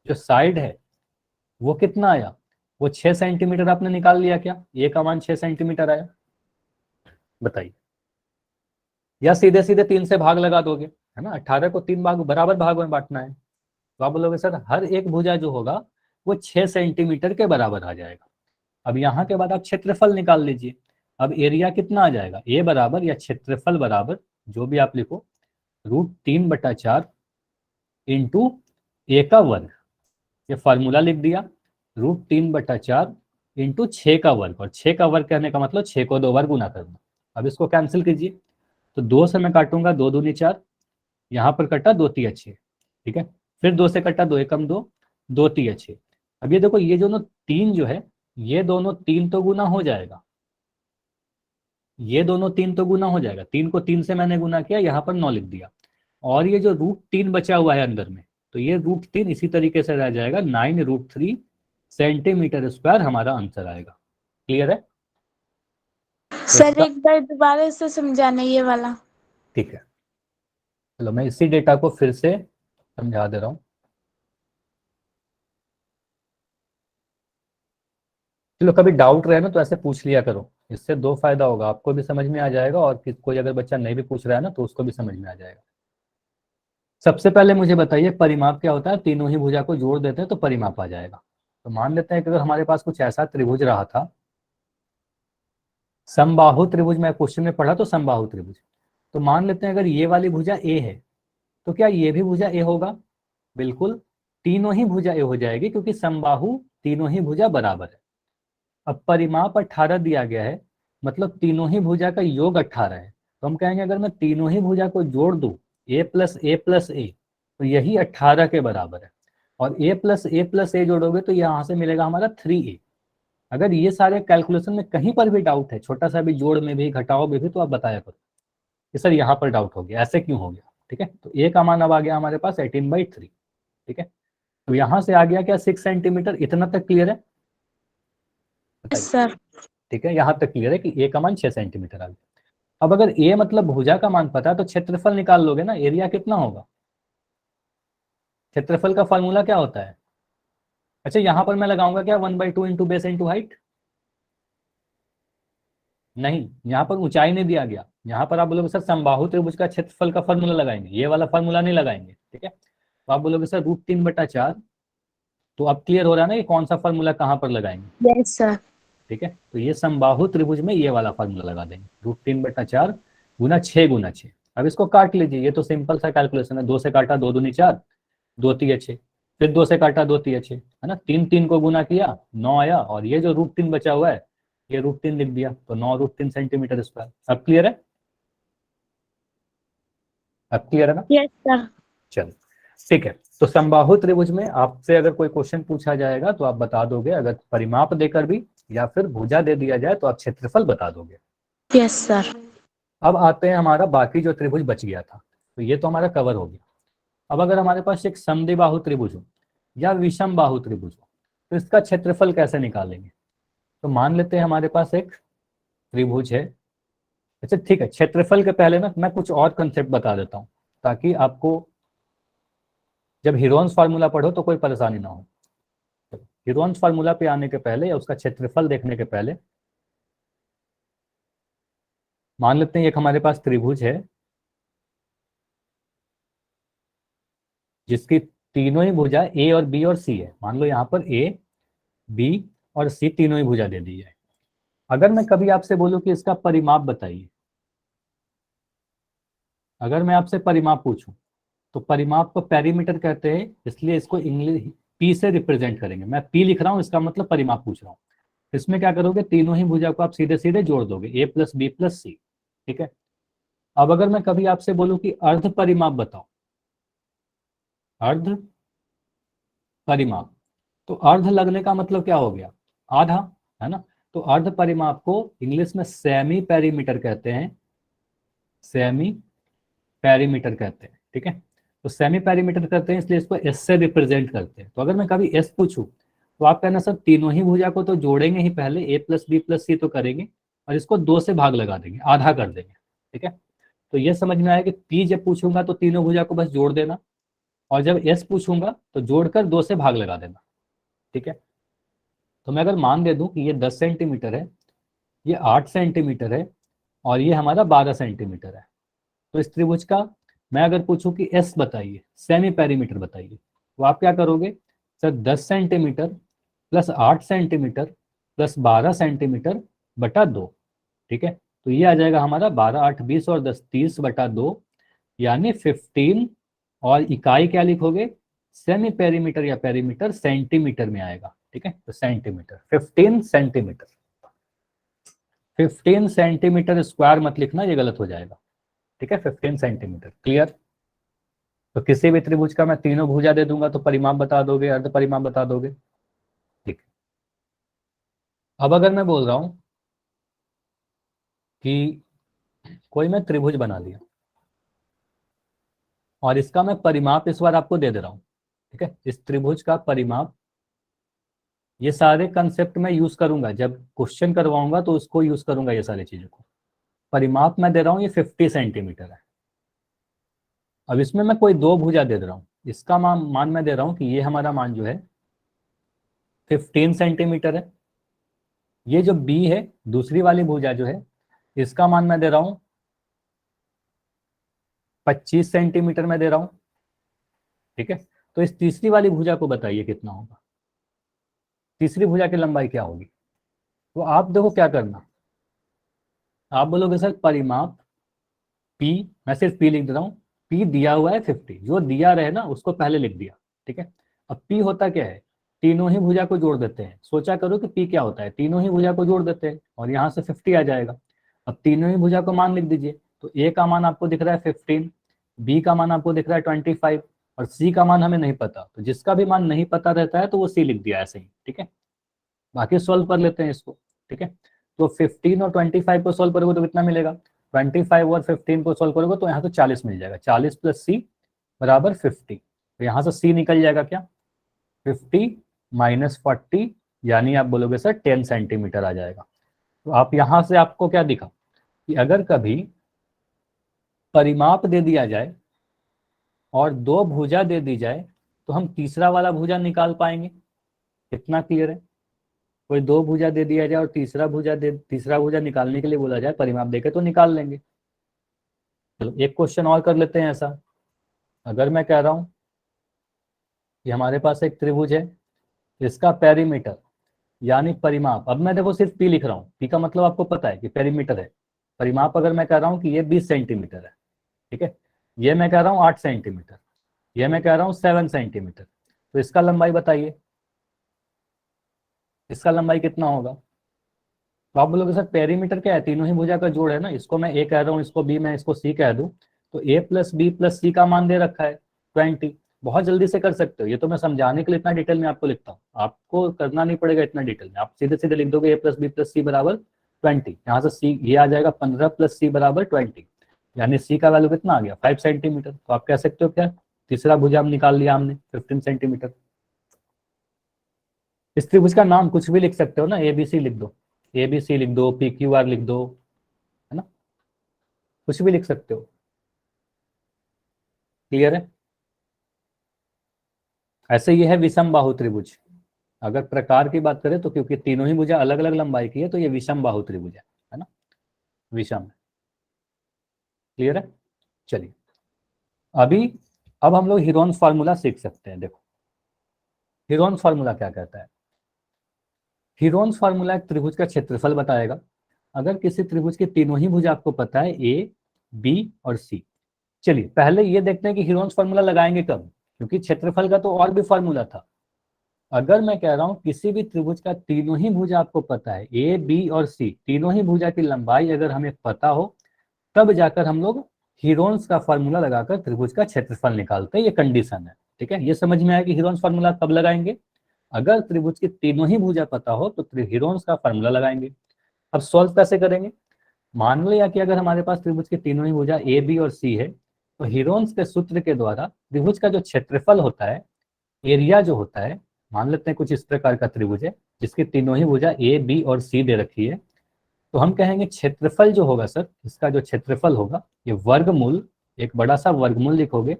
जो साइड है वो कितना आया? वो 6 सेंटीमीटर आपने निकाल लिया क्या? a का मान 6 सेंटीमीटर आया, बताइए। या सीधे सीधे 3 से भाग लगा दोगे, है ना, 18 को 3 भाग बराबर भागों में बांटना है। तो आप बोलोगे सर हर एक भुजा जो होगा वो 6 सेंटीमीटर के बराबर आ जाएगा। अब यहाँ के बाद आप क्षेत्रफल निकाल लीजिए। अब एरिया कितना आ जाएगा? ए बराबर या क्षेत्रफल बराबर जो भी आप लिखो, √3/4 इंटू ए का वर्ग। ये फार्मूला लिख दिया, √3/4 इंटू 6 का वर्ग, और 6 का वर्ग कहने का मतलब 6 को 2 बार गुना करना। अब इसको कैंसिल कीजिए, तो 2 से मैं काटूंगा 2 दूनी 4, यहाँ पर कटा 2 तिया 6। ठीक है, फिर 2 से कटा 2 एकम 2, 2 तिया 6। अब ये देखो, ये दोनों 3 जो है, ये दोनों 3 तो गुना हो जाएगा, ये दोनों 3 तो गुना हो जाएगा, 3 को 3 से मैंने गुना किया, यहाँ पर 9 लिख दिया। और ये जो √3 बचा हुआ है अंदर में, तो ये √3 इसी तरीके से रह जाएगा, 9√3 सेंटीमीटर स्क्वायर हमारा आंसर आएगा। क्लियर है? तो सर इसका एक बार दोबारा से समझाना ये वाला। ठीक है, चलो मैं इसी डेटा को फिर से समझा दे रहा हूँ। चलो कभी डाउट रहे ना तो ऐसे पूछ लिया करो, इससे 2 फायदा होगा, आपको भी समझ में आ जाएगा और कोई अगर बच्चा नहीं भी पूछ रहा है ना तो उसको भी समझ में आ जाएगा। सबसे पहले मुझे बताइए परिमाप क्या होता है? तीनों ही भुजा को जोड़ देते हैं तो परिमाप आ जाएगा। तो मान लेते हैं कि अगर हमारे पास कुछ ऐसा त्रिभुज रहा था, समबाहु त्रिभुज, मैं क्वेश्चन में पढ़ा तो समबाहु त्रिभुज। तो मान लेते हैं अगर ये वाली भुजा ए है, तो क्या ये भी भुजा ए होगा? बिल्कुल, तीनों ही भुजा ए हो जाएगी, क्योंकि समबाहु तीनों ही भुजा बराबर है। अब परिमाप 18 दिया गया है, मतलब तीनों ही भुजा का योग 18 है। तो हम कहेंगे अगर मैं तीनों ही भुजा को जोड़ दूं, a+a+a, तो यही 18 के बराबर है। और a+a+a जोड़ोगे तो यहाँ से मिलेगा हमारा 3a। अगर ये सारे कैलकुलेशन में कहीं पर भी डाउट है, छोटा सा भी जोड़ में भी घटाओ में भी, तो आप बताया करो कि सर यहाँ पर डाउट हो गया, ऐसे क्यों हो गया। ठीक है, तो a का मान अब आ गया हमारे पास 18/3। ठीक है, तो यहाँ से आ गया क्या? 6 सेंटीमीटर। इतना तक क्लियर है? बताइए। सर ठीक है, यहाँ तक क्लियर है कि ए का मान 6 सेंटीमीटर आ गया। अब अगर ए मतलब भुजा का मान पता है तो क्षेत्रफल निकाल लोगे ना, एरिया कितना होगा? क्षेत्रफल का फॉर्मूला क्या होता है? अच्छा, यहाँ पर मैं लगाऊंगा क्या 1/2 इंटू बेस इंटू हाइट? नहीं, यहाँ पर ऊंचाई नहीं दिया गया। यहाँ पर आप बोलोगे सर समबाहु त्रिभुज का क्षेत्रफल का फॉर्मूला लगाएंगे, ये वाला फॉर्मूला नहीं लगाएंगे। ठीक है, तो आप बोलोगे सर √3/4। तो अब क्लियर हो रहा है ना कि कौन सा फॉर्मूला कहाँ पर लगाएंगे। Yes sir. ठीक है। तो ये समबाहु त्रिभुज में ये वाला फार्मूला लगा देंगे, √3/4 गुना 6 गुना 6। अब इसको काट लीजिए, ये तो सिंपल सा कैलकुलेशन है, 2 से काटा 2 दूनी 4, 2 तिया 6, फिर 2 से काटा 2 तिया 6, है ना, 3 3 को गुना किया 9 आया, और ये जो √3 बचा हुआ है ये √3 लिख दिया, तो 9 √3 सेंटीमीटर स्क्वायर। अब क्लियर है? अब क्लियर है ना? Yes sir. चलो ठीक है। तो समबाहु त्रिभुज में आपसे अगर कोई क्वेश्चन पूछा जाएगा तो आप बता दोगे, अगर परिमाप देकर भी या फिर भुजा दे दिया जाए तो आप क्षेत्रफल बता दोगे। Yes sir. अब आते हैं हमारा बाकी जो त्रिभुज बच गया था, तो ये तो हमारा कवर हो गया। अब अगर हमारे पास एक समद्विबाहु त्रिभुज हो या विषम बाहु त्रिभुज हो तो इसका क्षेत्रफल कैसे निकालेंगे? तो मान लेते हैं हमारे पास एक त्रिभुज है। अच्छा ठीक है, क्षेत्रफल के पहले ना मैं कुछ और कंसेप्ट बता देता हूँ, ताकि आपको जब हीरोन्स फार्मूला पढ़ो तो कोई परेशानी ना हो। हीरोन्स फार्मूला पे आने के पहले या उसका क्षेत्रफल देखने के पहले मान लेते हैं एक हमारे पास त्रिभुज है जिसकी तीनों ही भुजा ए और बी और सी है। मान लो यहाँ पर ए बी और सी तीनों ही भुजा दे दी है। अगर मैं कभी आपसे बोलूं कि इसका परिमाप बताइए, अगर मैं आपसे परिमाप पूछूं तो परिमाप को पेरीमीटर कहते हैं, इसलिए इसको इंग्लिश पी से रिप्रेजेंट करेंगे। मैं पी लिख रहा हूं, इसका मतलब परिमाप पूछ रहा हूं। इसमें क्या करोगे, तीनों ही भुजा को आप सीधे सीधे जोड़ दोगे, ए प्लस बी प्लस सी। ठीक है। अब अगर मैं कभी आपसे बोलूं कि अर्ध परिमाप बताओ, अर्ध परिमाप, तो अर्ध लगने का मतलब क्या हो गया, आधा, है ना। तो अर्ध परिमाप को इंग्लिश में सेमी पेरीमीटर कहते हैं, सेमी पेरीमीटर कहते हैं। ठीक है। तो सेमी पेरीमीटर करते हैं इसलिए इसको एस से रिप्रेजेंट करते हैं। तो अगर मैं कभी एस पूछूं तो आप कहना सर तीनों ही भुजा को तो जोड़ेंगे ही, पहले ए प्लस बी प्लस सी तो करेंगे, और इसको 2 से भाग लगा देंगे, आधा कर देंगे। ठीक है। तो ये समझ में आया कि पी जब पूछूंगा तो तीनों भुजा को बस जोड़ देना, और जब एस पूछूंगा तो जोड़कर 2 से भाग लगा देना। ठीक है। तो मैं अगर मान दे दूं कि ये 10 सेंटीमीटर है, ये 8 सेंटीमीटर है, और ये हमारा 12 सेंटीमीटर है, तो इस त्रिभुज का मैं अगर पूछूं कि एस बताइए, सेमी पेरीमीटर बताइए, तो आप क्या करोगे, sir 10 centimetre plus 8 centimetre plus 12 centimetre बटा 2। ठीक है। तो ये आ जाएगा हमारा 12 8 20 और 10 30 बटा 2, यानी 15। और इकाई क्या लिखोगे, सेमी पेरीमीटर या पेरीमीटर सेंटीमीटर में आएगा। ठीक है। तो सेंटीमीटर 15 सेंटीमीटर, 15 सेंटीमीटर स्क्वायर मत लिखना, ये गलत हो जाएगा। ठीक है। 15 सेंटीमीटर। क्लियर? तो किसी भी त्रिभुज का मैं तीनों भुजा दे दूंगा तो परिमाप बता दोगे, अर्ध परिमाप बता दोगे। ठीक है। अब अगर मैं बोल रहा हूं कि कोई मैं त्रिभुज बना लिया और इसका मैं परिमाप इस बार आपको दे दे रहा हूं। ठीक है। इस त्रिभुज का परिमाप, ये सारे कंसेप्ट मैं यूज करूंगा जब क्वेश्चन करवाऊंगा, तो उसको यूज करूंगा ये सारी चीजों को। परिमाप मैं दे रहा हूं ये 50 सेंटीमीटर है। अब इसमें मैं कोई दो भुजा दे रहा हूं, इसका मान मैं दे रहा हूं कि ये हमारा मान जो है 15 सेंटीमीटर है। ये जो बी है, दूसरी वाली भुजा जो है, इसका मान मैं दे रहा हूं 25 सेंटीमीटर में दे रहा हूं। ठीक है। तो इस तीसरी वाली भुजा को बताइए कितना होगा, तीसरी भुजा की लंबाई क्या होगी। तो आप देखो क्या करना, आप बोलोगे सर परिमाप पी, मैं सिर्फ पी लिख दे रहा हूँ, पी दिया हुआ है 50, जो दिया रहे ना उसको पहले लिख दिया। ठीक है। अब पी होता क्या है, तीनों ही भुजा को जोड़ देते हैं। सोचा करो कि पी क्या होता है, तीनों ही भुजा को जोड़ देते हैं और यहाँ से 50 आ जाएगा। अब तीनों ही भुजा को मान लिख दीजिए, तो ए का मान आपको दिख रहा है 15, बी का मान आपको दिख रहा है 25, और सी का मान हमें नहीं पता, तो जिसका भी मान नहीं पता रहता है तो वो सी लिख दिया ऐसे ही। ठीक है। बाकी सॉल्व कर लेते हैं इसको। ठीक है। तो 15 और 25 को सॉल्व करोगे तो कितना मिलेगा, 25 और 15 को सॉल्व करोगे तो यहाँ से 40 मिल जाएगा, 40 प्लस सी बराबर 50। तो यहाँ से सी निकल जाएगा क्या, 50 माइनस 40, यानी आप बोलोगे सर 10 सेंटीमीटर आ जाएगा। तो आप यहाँ से आपको क्या दिखा कि अगर कभी परिमाप दे दिया जाए और दो भुजा दे दी जाए तो हम तीसरा वाला भुजा निकाल पाएंगे। कितना क्लियर है? कोई दो भुजा दे दिया जाए और तीसरा भुजा निकालने के लिए बोला जाए, परिमाप देके तो निकाल लेंगे। चलो एक क्वेश्चन और कर लेते हैं ऐसा। अगर मैं कह रहा हूं कि हमारे पास एक त्रिभुज है, इसका पेरीमीटर यानी परिमाप। अब मैं देखो सिर्फ पी लिख रहा हूँ, पी का मतलब आपको पता है कि पेरीमीटर है। परिमाप अगर मैं कह रहा हूँ कि ये 20 सेंटीमीटर है, ठीक है, ये मैं कह रहा हूँ 8 सेंटीमीटर, ये मैं कह रहा हूँ 7 सेंटीमीटर, तो इसका लंबाई बताइए, इसका लंबाई कितना होगा? तो आप बोलोगे सर पेरीमीटर क्या है, तीनों ही भुजा का जोड़ है ना, इसको मैं ए कह रहा हूँ, इसको बी, मैं इसको सी कह दूं, तो ए प्लस बी प्लस सी का मान दे रखा है 20। बहुत जल्दी से कर सकते हो, ये तो मैं समझाने के लिए इतना डिटेल में आपको लिखता हूँ, आपको करना नहीं पड़ेगा इतना डिटेल में, आप सीधे सीधे लिख दोगे ए प्लस बी प्लस सी बराबर 20, यहाँ से सी ये आ जाएगा 15 प्लस सी बराबर 20, यानी सी का वैल्यू कितना आ गया 5 सेंटीमीटर। तो आप कह सकते हो क्या, तीसरा भुजा हम निकाल लिया हमने 15 सेंटीमीटर। इस त्रिभुज का नाम कुछ भी लिख सकते हो ना, ए बी सी लिख दो, ए बी सी लिख दो, पी क्यू आर लिख दो, है ना, कुछ भी लिख सकते हो। क्लियर है? ऐसे ये है विषम बाहु त्रिभुज। अगर प्रकार की बात करें तो क्योंकि तीनों ही भुजा अलग अलग लंबाई की है तो ये विषम बाहु त्रिभुज है ना, विषम है। क्लियर है? चलिए अभी अब हम लोग हीरोन्स फार्मूला सीख सकते हैं। देखो हीरोन्स फार्मूला क्या कहता है, हीरोन्स फार्मूला एक त्रिभुज का क्षेत्रफल बताएगा। अगर किसी त्रिभुज की तीनों ही भुजा आपको पता है ए बी और सी। चलिए पहले ये देखते हैं कि हीरोन्स फार्मूला लगाएंगे कब, क्योंकि क्षेत्रफल का तो और भी फार्मूला था। अगर मैं कह रहा हूं किसी भी त्रिभुज का तीनों ही भुजा आपको पता है, ए बी और सी, तीनों ही भुजा की लंबाई अगर हमें पता हो, तब जाकर हम लोग हीरोन्स का फार्मूला लगाकर त्रिभुज का क्षेत्रफल निकालते हैं, ये कंडीशन है। ठीक है, ये समझ में आया कि हीरोन्स फार्मूला कब लगाएंगे, अगर त्रिभुज की तीनों ही भुजा पता हो तो हीरोन्स का फार्मूला लगाएंगे। अब सॉल्व कैसे करेंगे, मान लिया कि अगर हमारे पास त्रिभुज की तीनों ही भुजा ए बी और सी है, तो हीरोन्स के सूत्र के द्वारा त्रिभुज का जो क्षेत्रफल होता है, एरिया जो होता है, मान लेते हैं कुछ इस प्रकार का त्रिभुज है जिसकी तीनों ही भुजा ए बी और सी दे रखी है, तो हम कहेंगे क्षेत्रफल जो होगा सर, इसका जो क्षेत्रफल होगा ये वर्गमूल, एक बड़ा सा वर्गमूल लिखोगे,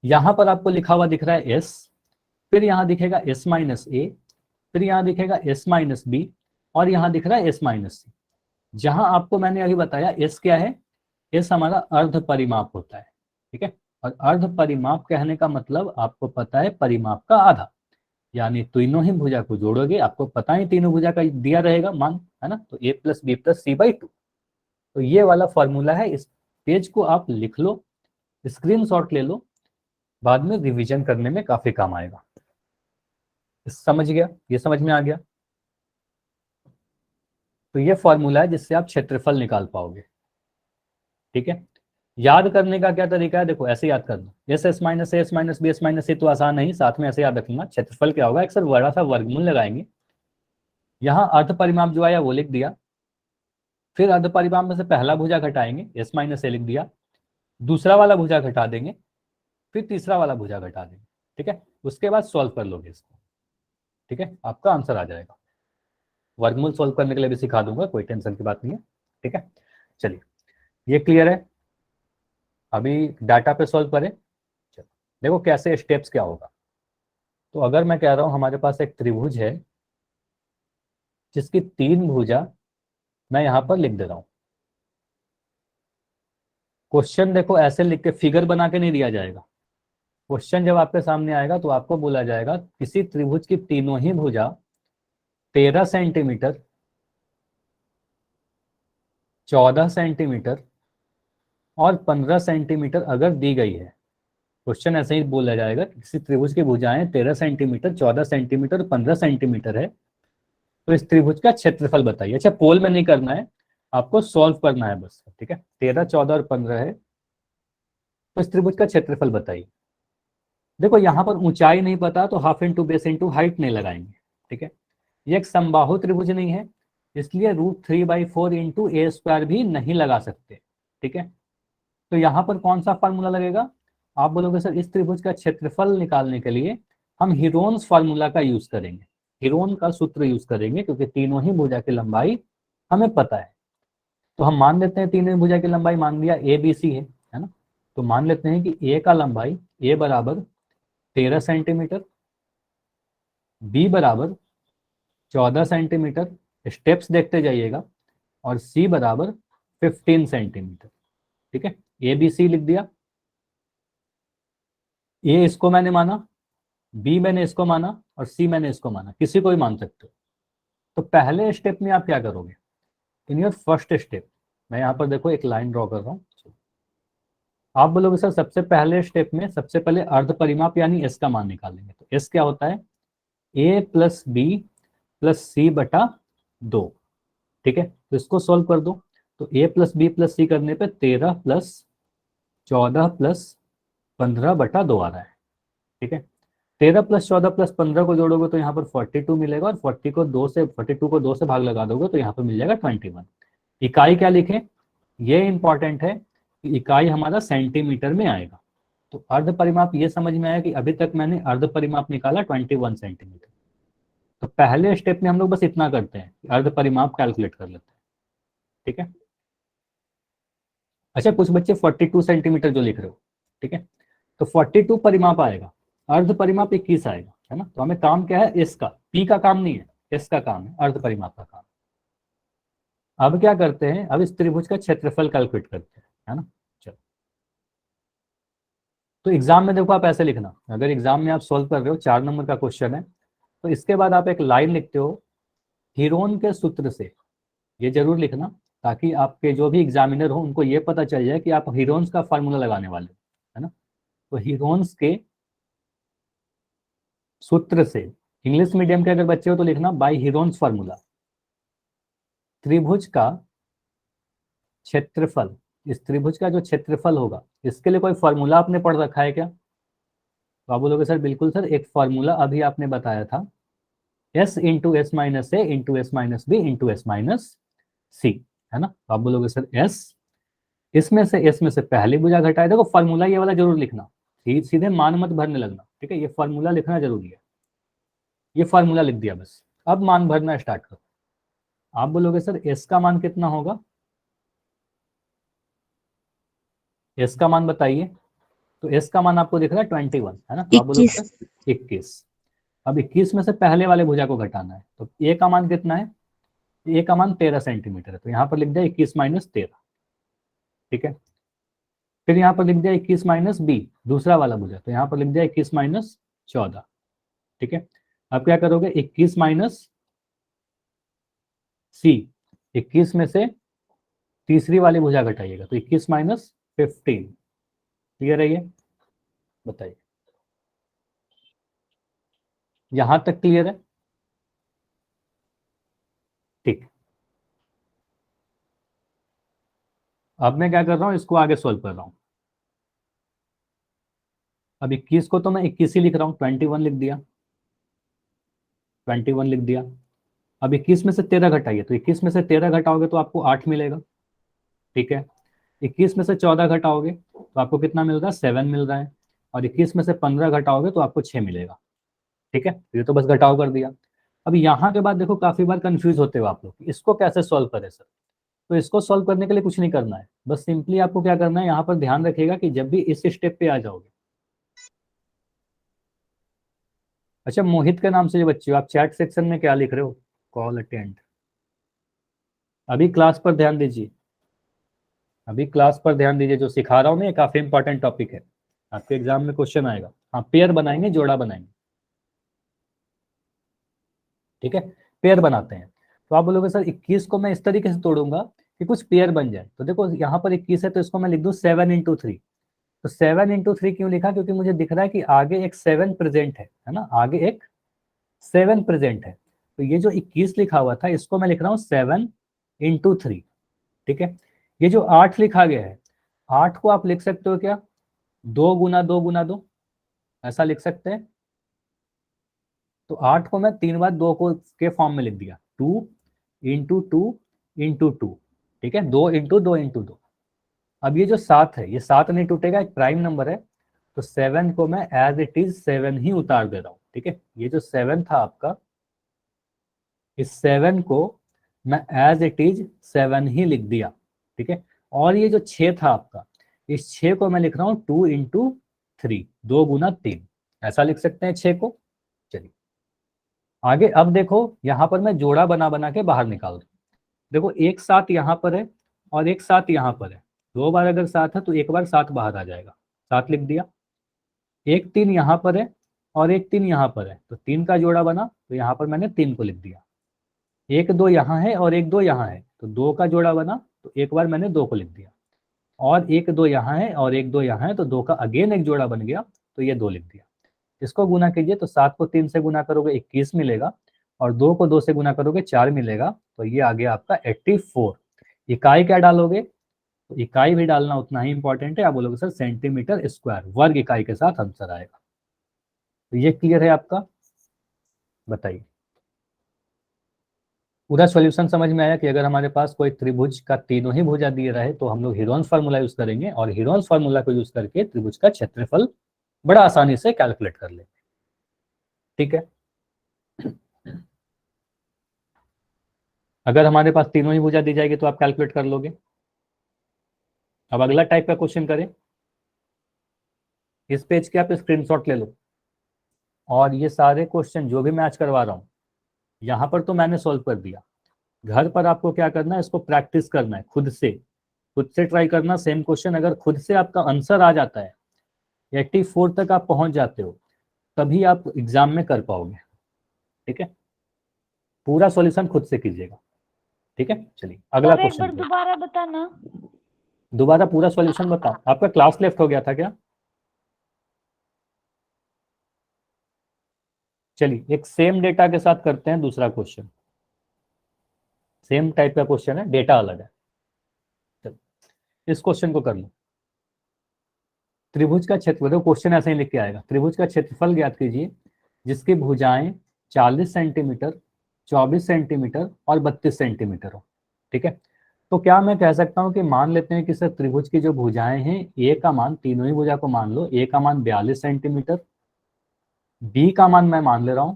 यहां पर आपको लिखा हुआ दिख रहा है एस, फिर यहां दिखेगा एस माइनस ए, फिर यहां दिखेगा एस माइनस बी, और यहां दिख रहा है एस माइनस सी। जहां आपको मैंने अभी बताया एस क्या है, एस हमारा अर्ध परिमाप होता है। ठीक है, और अर्ध परिमाप कहने का मतलब आपको पता है परिमाप का आधा, यानी तीनों ही भुजा को जोड़ोगे, आपको पता है तीनों भुजा का दिया रहेगा मान, है ना, तो A plus B plus C by 2। तो ये वाला फॉर्मूला है, इस पेज को आप लिख लो, स्क्रीनशॉट ले लो, बाद में रिवीजन करने में काफी काम आएगा। समझ गया, ये समझ में आ गया? तो ये फॉर्मूला है जिससे आप क्षेत्रफल निकाल पाओगे। ठीक है, याद करने का क्या तरीका है, देखो ऐसे याद करना, S S minus S minus B S minus C तो आसान नहीं, साथ में ऐसे याद रखना क्षेत्रफल क्या होगा, एक सर बड़ा सा वर्गमूल लगाएंगे, यहाँ अर्ध परिमाप जो आया वो लिख दिया, फिर अर्ध परिमाप में से पहला भुजा घटाएंगे, एस माइनस ए लिख दिया, दूसरा वाला भुजा घटा देंगे, फिर तीसरा वाला भुजा घटा देंगे। ठीक है, उसके बाद सॉल्व कर लोगे इसको। ठीक है, आपका आंसर आ जाएगा। वर्गमूल सॉल्व करने के लिए भी सिखा दूंगा, कोई टेंशन की बात नहीं है। ठीक है, चलिए ये क्लियर है। अभी डाटा पे सॉल्व करें। चलो देखो कैसे स्टेप्स क्या होगा। तो अगर मैं कह रहा हूं हमारे पास एक त्रिभुज है जिसकी तीन भुजा मैं यहां पर लिख दे रहा हूं। क्वेश्चन देखो ऐसे लिख के फिगर बना के नहीं दिया जाएगा, क्वेश्चन जब आपके सामने आएगा तो आपको बोला जाएगा किसी त्रिभुज की तीनों ही भुजा 13 सेंटीमीटर, 14 सेंटीमीटर और 15 सेंटीमीटर अगर दी गई है। क्वेश्चन ऐसे ही बोला जाएगा किसी त्रिभुज की भुजाएं 13 सेंटीमीटर, 14 सेंटीमीटर, 15 सेंटीमीटर है, तो इस त्रिभुज का क्षेत्रफल बताइए। अच्छा पोल में नहीं करना है, आपको सॉल्व करना है बस। ठीक है, 13, 14 और 15 है, तो इस त्रिभुज का क्षेत्रफल बताइए। देखो यहाँ पर ऊंचाई नहीं पता तो half into base into height नहीं लगाएंगे। ठीक है, ये एक समबाहु त्रिभुज नहीं है, इसलिए √3/4 इंटू ए स्क्वायर भी नहीं लगा सकते। ठीक है, तो यहाँ पर कौन सा फार्मूला लगेगा, आप बोलोगे सर इस त्रिभुज का क्षेत्रफल निकालने के लिए हम हीरोन्स फार्मूला का यूज करेंगे, हीरोन का सूत्र यूज करेंगे, क्योंकि तीनों ही भुजा की लंबाई हमें पता है। तो हम मान लेते हैं तीनों ही भुजा की लंबाई, मान लिया ए बी सी है ना, तो मान लेते हैं कि ए का लंबाई ए बराबर 13 सेंटीमीटर, बी बराबर 14 सेंटीमीटर, स्टेप्स देखते जाइएगा, और सी बराबर 15 सेंटीमीटर। ठीक है, ए बी सी लिख दिया, ए इसको मैंने माना, बी मैंने इसको माना और सी मैंने इसको माना, किसी को भी मान सकते हो। तो पहले स्टेप में आप क्या करोगे, इन योर फर्स्ट स्टेप, मैं यहाँ पर देखो एक लाइन ड्रॉ कर रहा हूँ, आप बोलोगे सर सबसे पहले स्टेप में सबसे पहले अर्ध परिमाप यानी एस का मान निकालेंगे। तो एस क्या होता है, ए प्लस बी प्लस सी बटा 2, ठीक है। तो इसको सॉल्व कर दो, तो ए प्लस बी प्लस सी करने पे 13 प्लस 14 प्लस 15 बटा 2 आ रहा है, ठीक है। 13 प्लस 14 प्लस 15 को जोड़ोगे तो यहाँ पर 42 मिलेगा, और 42 को 2 से भाग लगा दोगे तो यहाँ पर मिल जाएगा 21। इकाई क्या लिखें, ये इंपॉर्टेंट है कि इकाई हमारा सेंटीमीटर में आएगा। तो अर्ध परिमाप ये समझ में आया कि अभी तक मैंने अर्ध परिमाप निकाला 21 सेंटीमीटर। तो पहले स्टेप में हम लोग बस इतना करते हैं कि अर्ध परिमाप कैलकुलेट कर लेते हैं, ठीक है। अच्छा, कुछ बच्चे 42 सेंटीमीटर जो लिख रहे हो, ठीक है, तो 42 परिमाप आएगा, अर्ध परिमाप 21 आएगा, है ना। तो हमें काम क्या है, इसका, पी का काम नहीं है, एस का काम है, अर्ध परिमाप का काम। अब क्या करते हैं, अब इस त्रिभुज का क्षेत्रफल कैलकुलेट करते हैं, है ना। चलो, तो एग्जाम में देखो आप ऐसे लिखना, अगर एग्जाम में आप सोल्व कर रहे हो 4 नंबर का क्वेश्चन है, तो इसके बाद आप एक लाइन लिखते हो, हीरोन के सूत्र से, ये जरूर लिखना ताकि आपके जो भी एग्जामिनर हो उनको ये पता चल जाए कि आप हीरोन्स का फार्मूला लगाने वाले हो, है ना। तो हीरोन्स के सूत्र से, इंग्लिश मीडियम के अगर बच्चे हो तो लिखना बाय हीरोन्स फार्मूला, त्रिभुज का क्षेत्रफल, इस त्रिभुज का जो क्षेत्रफल होगा इसके लिए कोई फार्मूला आपने पढ़ रखा है क्या। तो आप बोलोगे सर बिल्कुल सर, एक फार्मूला अभी आपने बताया था, S into S minus A into S minus B into S minus C, है ना। तो आप बोलोगे सर एस, इसमें से एस में से पहली भुजा घटाए, देखो फार्मूला ये वाला जरूर लिखना, सीधे मान मत भरने लगना, ठीक है, ये फार्मूला लिखना जरूरी है। ये फार्मूला लिख दिया बस, अब मान भरना स्टार्ट करो। आप बोलोगे सर एस का मान कितना होगा, एस का मान बताइए। तो एस का मान आपको दिख रहा है 21, है ना। तो आप बोलोगे 21। सर 21। अब 21 में से पहले वाले भुजा को घटाना है, तो ए का मान कितना है, ए का मान 13 सेंटीमीटर है, तो यहाँ पर लिख दिया 21 माइनस 13, ठीक है। फिर यहाँ पर लिख दिया 21 माइनस बी, दूसरा वाला भुजा, तो यहाँ पर लिख दिया 21 माइनस 14, ठीक है। अब क्या करोगे, 21 माइनस सी, 21 में से तीसरी वाली भुजा घटाइएगा, तो 21 माइनस 15, क्लियर है ये, बताइए, यहां तक क्लियर है, ठीक। अब मैं क्या कर रहा हूं, इसको आगे सोल्व कर रहा हूं। अब 21 को तो मैं 21 ही लिख रहा हूं, 21 लिख दिया, 21 लिख दिया। अब 21 में से 13 घटाइए, तो 21 में से 13 घटाओगे तो आपको 8 मिलेगा, ठीक है। 21 में से 14 घटाओगे तो आपको कितना मिल रहा है, 7 मिल रहा है। और 21 में से 15 घटाओगे तो आपको 6 मिलेगा, ठीक है। ये तो बस घटाव कर दिया। अब यहाँ के बाद देखो काफी बार कंफ्यूज होते हो आप लोग, इसको कैसे सॉल्व करें सर। तो इसको सॉल्व करने के लिए कुछ नहीं करना है, बस सिंपली आपको क्या करना है, यहाँ पर ध्यान रखिएगा कि जब भी इस स्टेप पे आ जाओगे, अच्छा मोहित के नाम से जो बच्चे हो, आप चैट सेक्शन में क्या लिख रहे हो, कॉल अटेंड, अभी क्लास पर ध्यान दीजिए, अभी क्लास पर ध्यान दीजिए, जो सिखा रहा हूँ ना ये काफी इंपॉर्टेंट टॉपिक है, आपके एग्जाम में क्वेश्चन आएगा। हाँ, पेयर बनाएंगे, जोड़ा बनाएंगे, ठीक है, पेयर बनाते हैं। तो आप बोलोगे सर 21 को मैं इस तरीके से तोड़ूंगा कि कुछ पेयर बन जाए, तो देखो यहाँ पर 21 है तो इसको मैं लिख दूं 7 इंटू 3। तो 7 इंटू 3 क्यों लिखा, क्योंकि मुझे दिख रहा है कि आगे एक 7 प्रेजेंट है ना, आगे एक 7 प्रेजेंट है। तो ये जो 21 लिखा हुआ था इसको मैं लिख रहा हूँ 7 इंटू 3, ठीक है। ये जो 8 लिखा गया है, 8 को आप लिख सकते हो क्या, 2 गुना 2 गुना 2, ऐसा लिख सकते हैं। तो 8 को मैं 3 बार 2 को के फॉर्म में लिख दिया, 2 इंटू 2 इंटू 2, ठीक है, 2 इंटू 2 इंटू 2। अब ये जो 7 है, ये 7 नहीं टूटेगा, एक प्राइम नंबर है, तो 7 को मैं एज इट इज 7 ही उतार दे रहा हूँ, ठीक है। ये जो 7 था आपका, इस 7 को मैं एज इट इज 7 ही लिख दिया, ठीक है। और ये जो 6 था आपका, इस 6 को मैं लिख रहा हूँ 2 इंटू 3, 2 गुना 3, ऐसा लिख सकते हैं 6 को। चलिए आगे, अब देखो यहाँ पर मैं जोड़ा बना बना के बाहर निकाल दूँ, देखो एक 7 यहाँ पर है और एक 7 यहाँ पर है, 2 बार अगर 7 है तो एक बार 7 बाहर आ जाएगा, 7 लिख दिया। एक 3 यहाँ पर है और एक 3 यहाँ पर है, तो 3 का जोड़ा बना, तो यहाँ पर मैंने 3 को लिख दिया। 1 2 यहाँ है और 1 2 यहाँ है, तो 2 का जोड़ा बना, तो एक बार मैंने 2 को लिख दिया। और 1 2 यहाँ है और 1 2 यहाँ है, तो 2 का अगेन एक जोड़ा बन गया, तो ये 2 लिख दिया। इसको गुना कीजिए, तो 7 को 3 से गुना करोगे 21 मिलेगा, और 2 को 2 से गुना करोगे 4 मिलेगा, तो ये आ गया आपका 84। इकाई क्या डालोगे, तो इकाई भी डालना उतना ही इंपॉर्टेंट है। आप बोलोगे सर सेंटीमीटर स्क्वायर, वर्ग इकाई के साथ आंसर आएगा। तो ये क्लियर है आपका, बताइए। पूरा सॉल्यूशन समझ में आया कि अगर हमारे पास कोई त्रिभुज का तीनों ही भुजा दिए रहे तो हम लोग हीरोन्स फार्मूला यूज करेंगे, और हीरोन्स फार्मूला को यूज करके त्रिभुज का क्षेत्रफल बड़ा आसानी से कैलकुलेट कर लेंगे। ठीक है, अगर हमारे पास तीनों ही भुजा दी जाएगी तो आप कैलकुलेट कर लोगे। अब अगला टाइप का क्वेश्चन करें। इस पेज के आप स्क्रीनशॉट ले लो, और ये सारे क्वेश्चन जो भी मैं आज करवा रहा हूं यहां पर तो मैंने सॉल्व कर दिया। घर पर आपको क्या करना है, इसको प्रैक्टिस करना है, खुद से ट्राई करना। सेम क्वेश्चन अगर खुद से आपका आंसर आ जाता है, 84 तक आप पहुंच जाते हो, तभी आप एग्जाम में कर पाओगे। ठीक है, पूरा सॉल्यूशन खुद से कीजिएगा। ठीक है, चलिए अगला सर एक बार क्वेश्चन। दोबारा बताना। दोबारा पूरा सॉल्यूशन बताओ, आपका क्लास लेफ्ट हो गया था क्या? चलिए एक सेम डेटा के साथ करते हैं दूसरा क्वेश्चन। सेम टाइप का क्वेश्चन है, डेटा अलग है। इस क्वेश्चन को कर लो। त्रिभुज का क्षेत्रफल, क्वेश्चन ऐसे ही लिख के आएगा, त्रिभुज का क्षेत्रफल ज्ञात कीजिए जिसकी भुजाएं 40 सेंटीमीटर, 24 सेंटीमीटर और 32 सेंटीमीटर हो। ठीक है, तो क्या मैं कह सकता हूं कि मान लेते हैं कि सर त्रिभुज की जो भुजाएं हैं, ए का मान, तीनों ही भुजा को मान लो, ए का मान 42 सेंटीमीटर, बी का मान मैं मान ले रहा हूं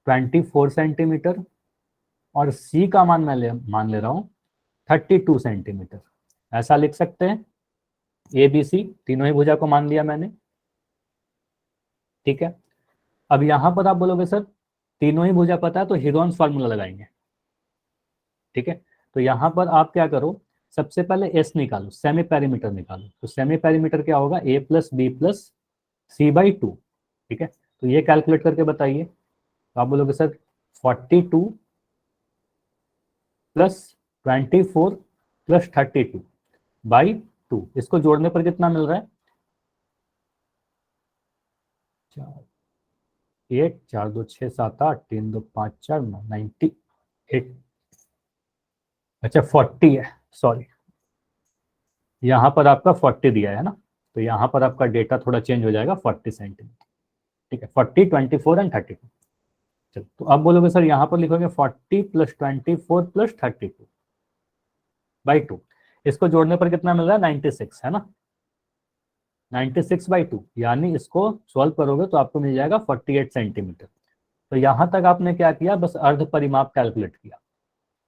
24 सेंटीमीटर, और सी का मान मैं मान ले रहा हूं 32 सेंटीमीटर। ऐसा लिख सकते हैं, ए बी सी तीनों ही भुजा को मान लिया मैंने। ठीक है, अब यहां पर आप बोलोगे सर तीनों ही भुजा पता है तो हीरोन्स फार्मूला लगाएंगे। ठीक है, तो यहां पर आप क्या करो, सबसे पहले एस निकालो, सेमी पेरीमीटर निकालो। तो सेमी पेरीमीटर क्या होगा, A plus B plus C by 2। ठीक है, तो ये कैलकुलेट करके बताइए। तो आप बोलोगे सर 42 प्लस 24 प्लस 32 बाई 2, इसको जोड़ने पर कितना मिल रहा है, 8 4 2 6 7 8 3 2 5 4 9 98। अच्छा 40 है, सॉरी यहाँ पर आपका 40 दिया है ना, तो यहाँ पर आपका डेटा थोड़ा चेंज हो जाएगा, 40 सेंटीमीटर। ठीक है, 40 24 एंड 32। चलो, तो अब बोलोगे सर यहाँ पर लिखोगे 40 प्लस 24 प्लस 32 बाई 2, इसको जोड़ने पर कितना मिल रहा है, 96 है ना, 96 बाई 2, यानी इसको सॉल्व करोगे तो आपको मिल जाएगा 48 सेंटीमीटर। तो यहाँ तक आपने क्या किया, बस अर्ध परिमाप कैलकुलेट किया।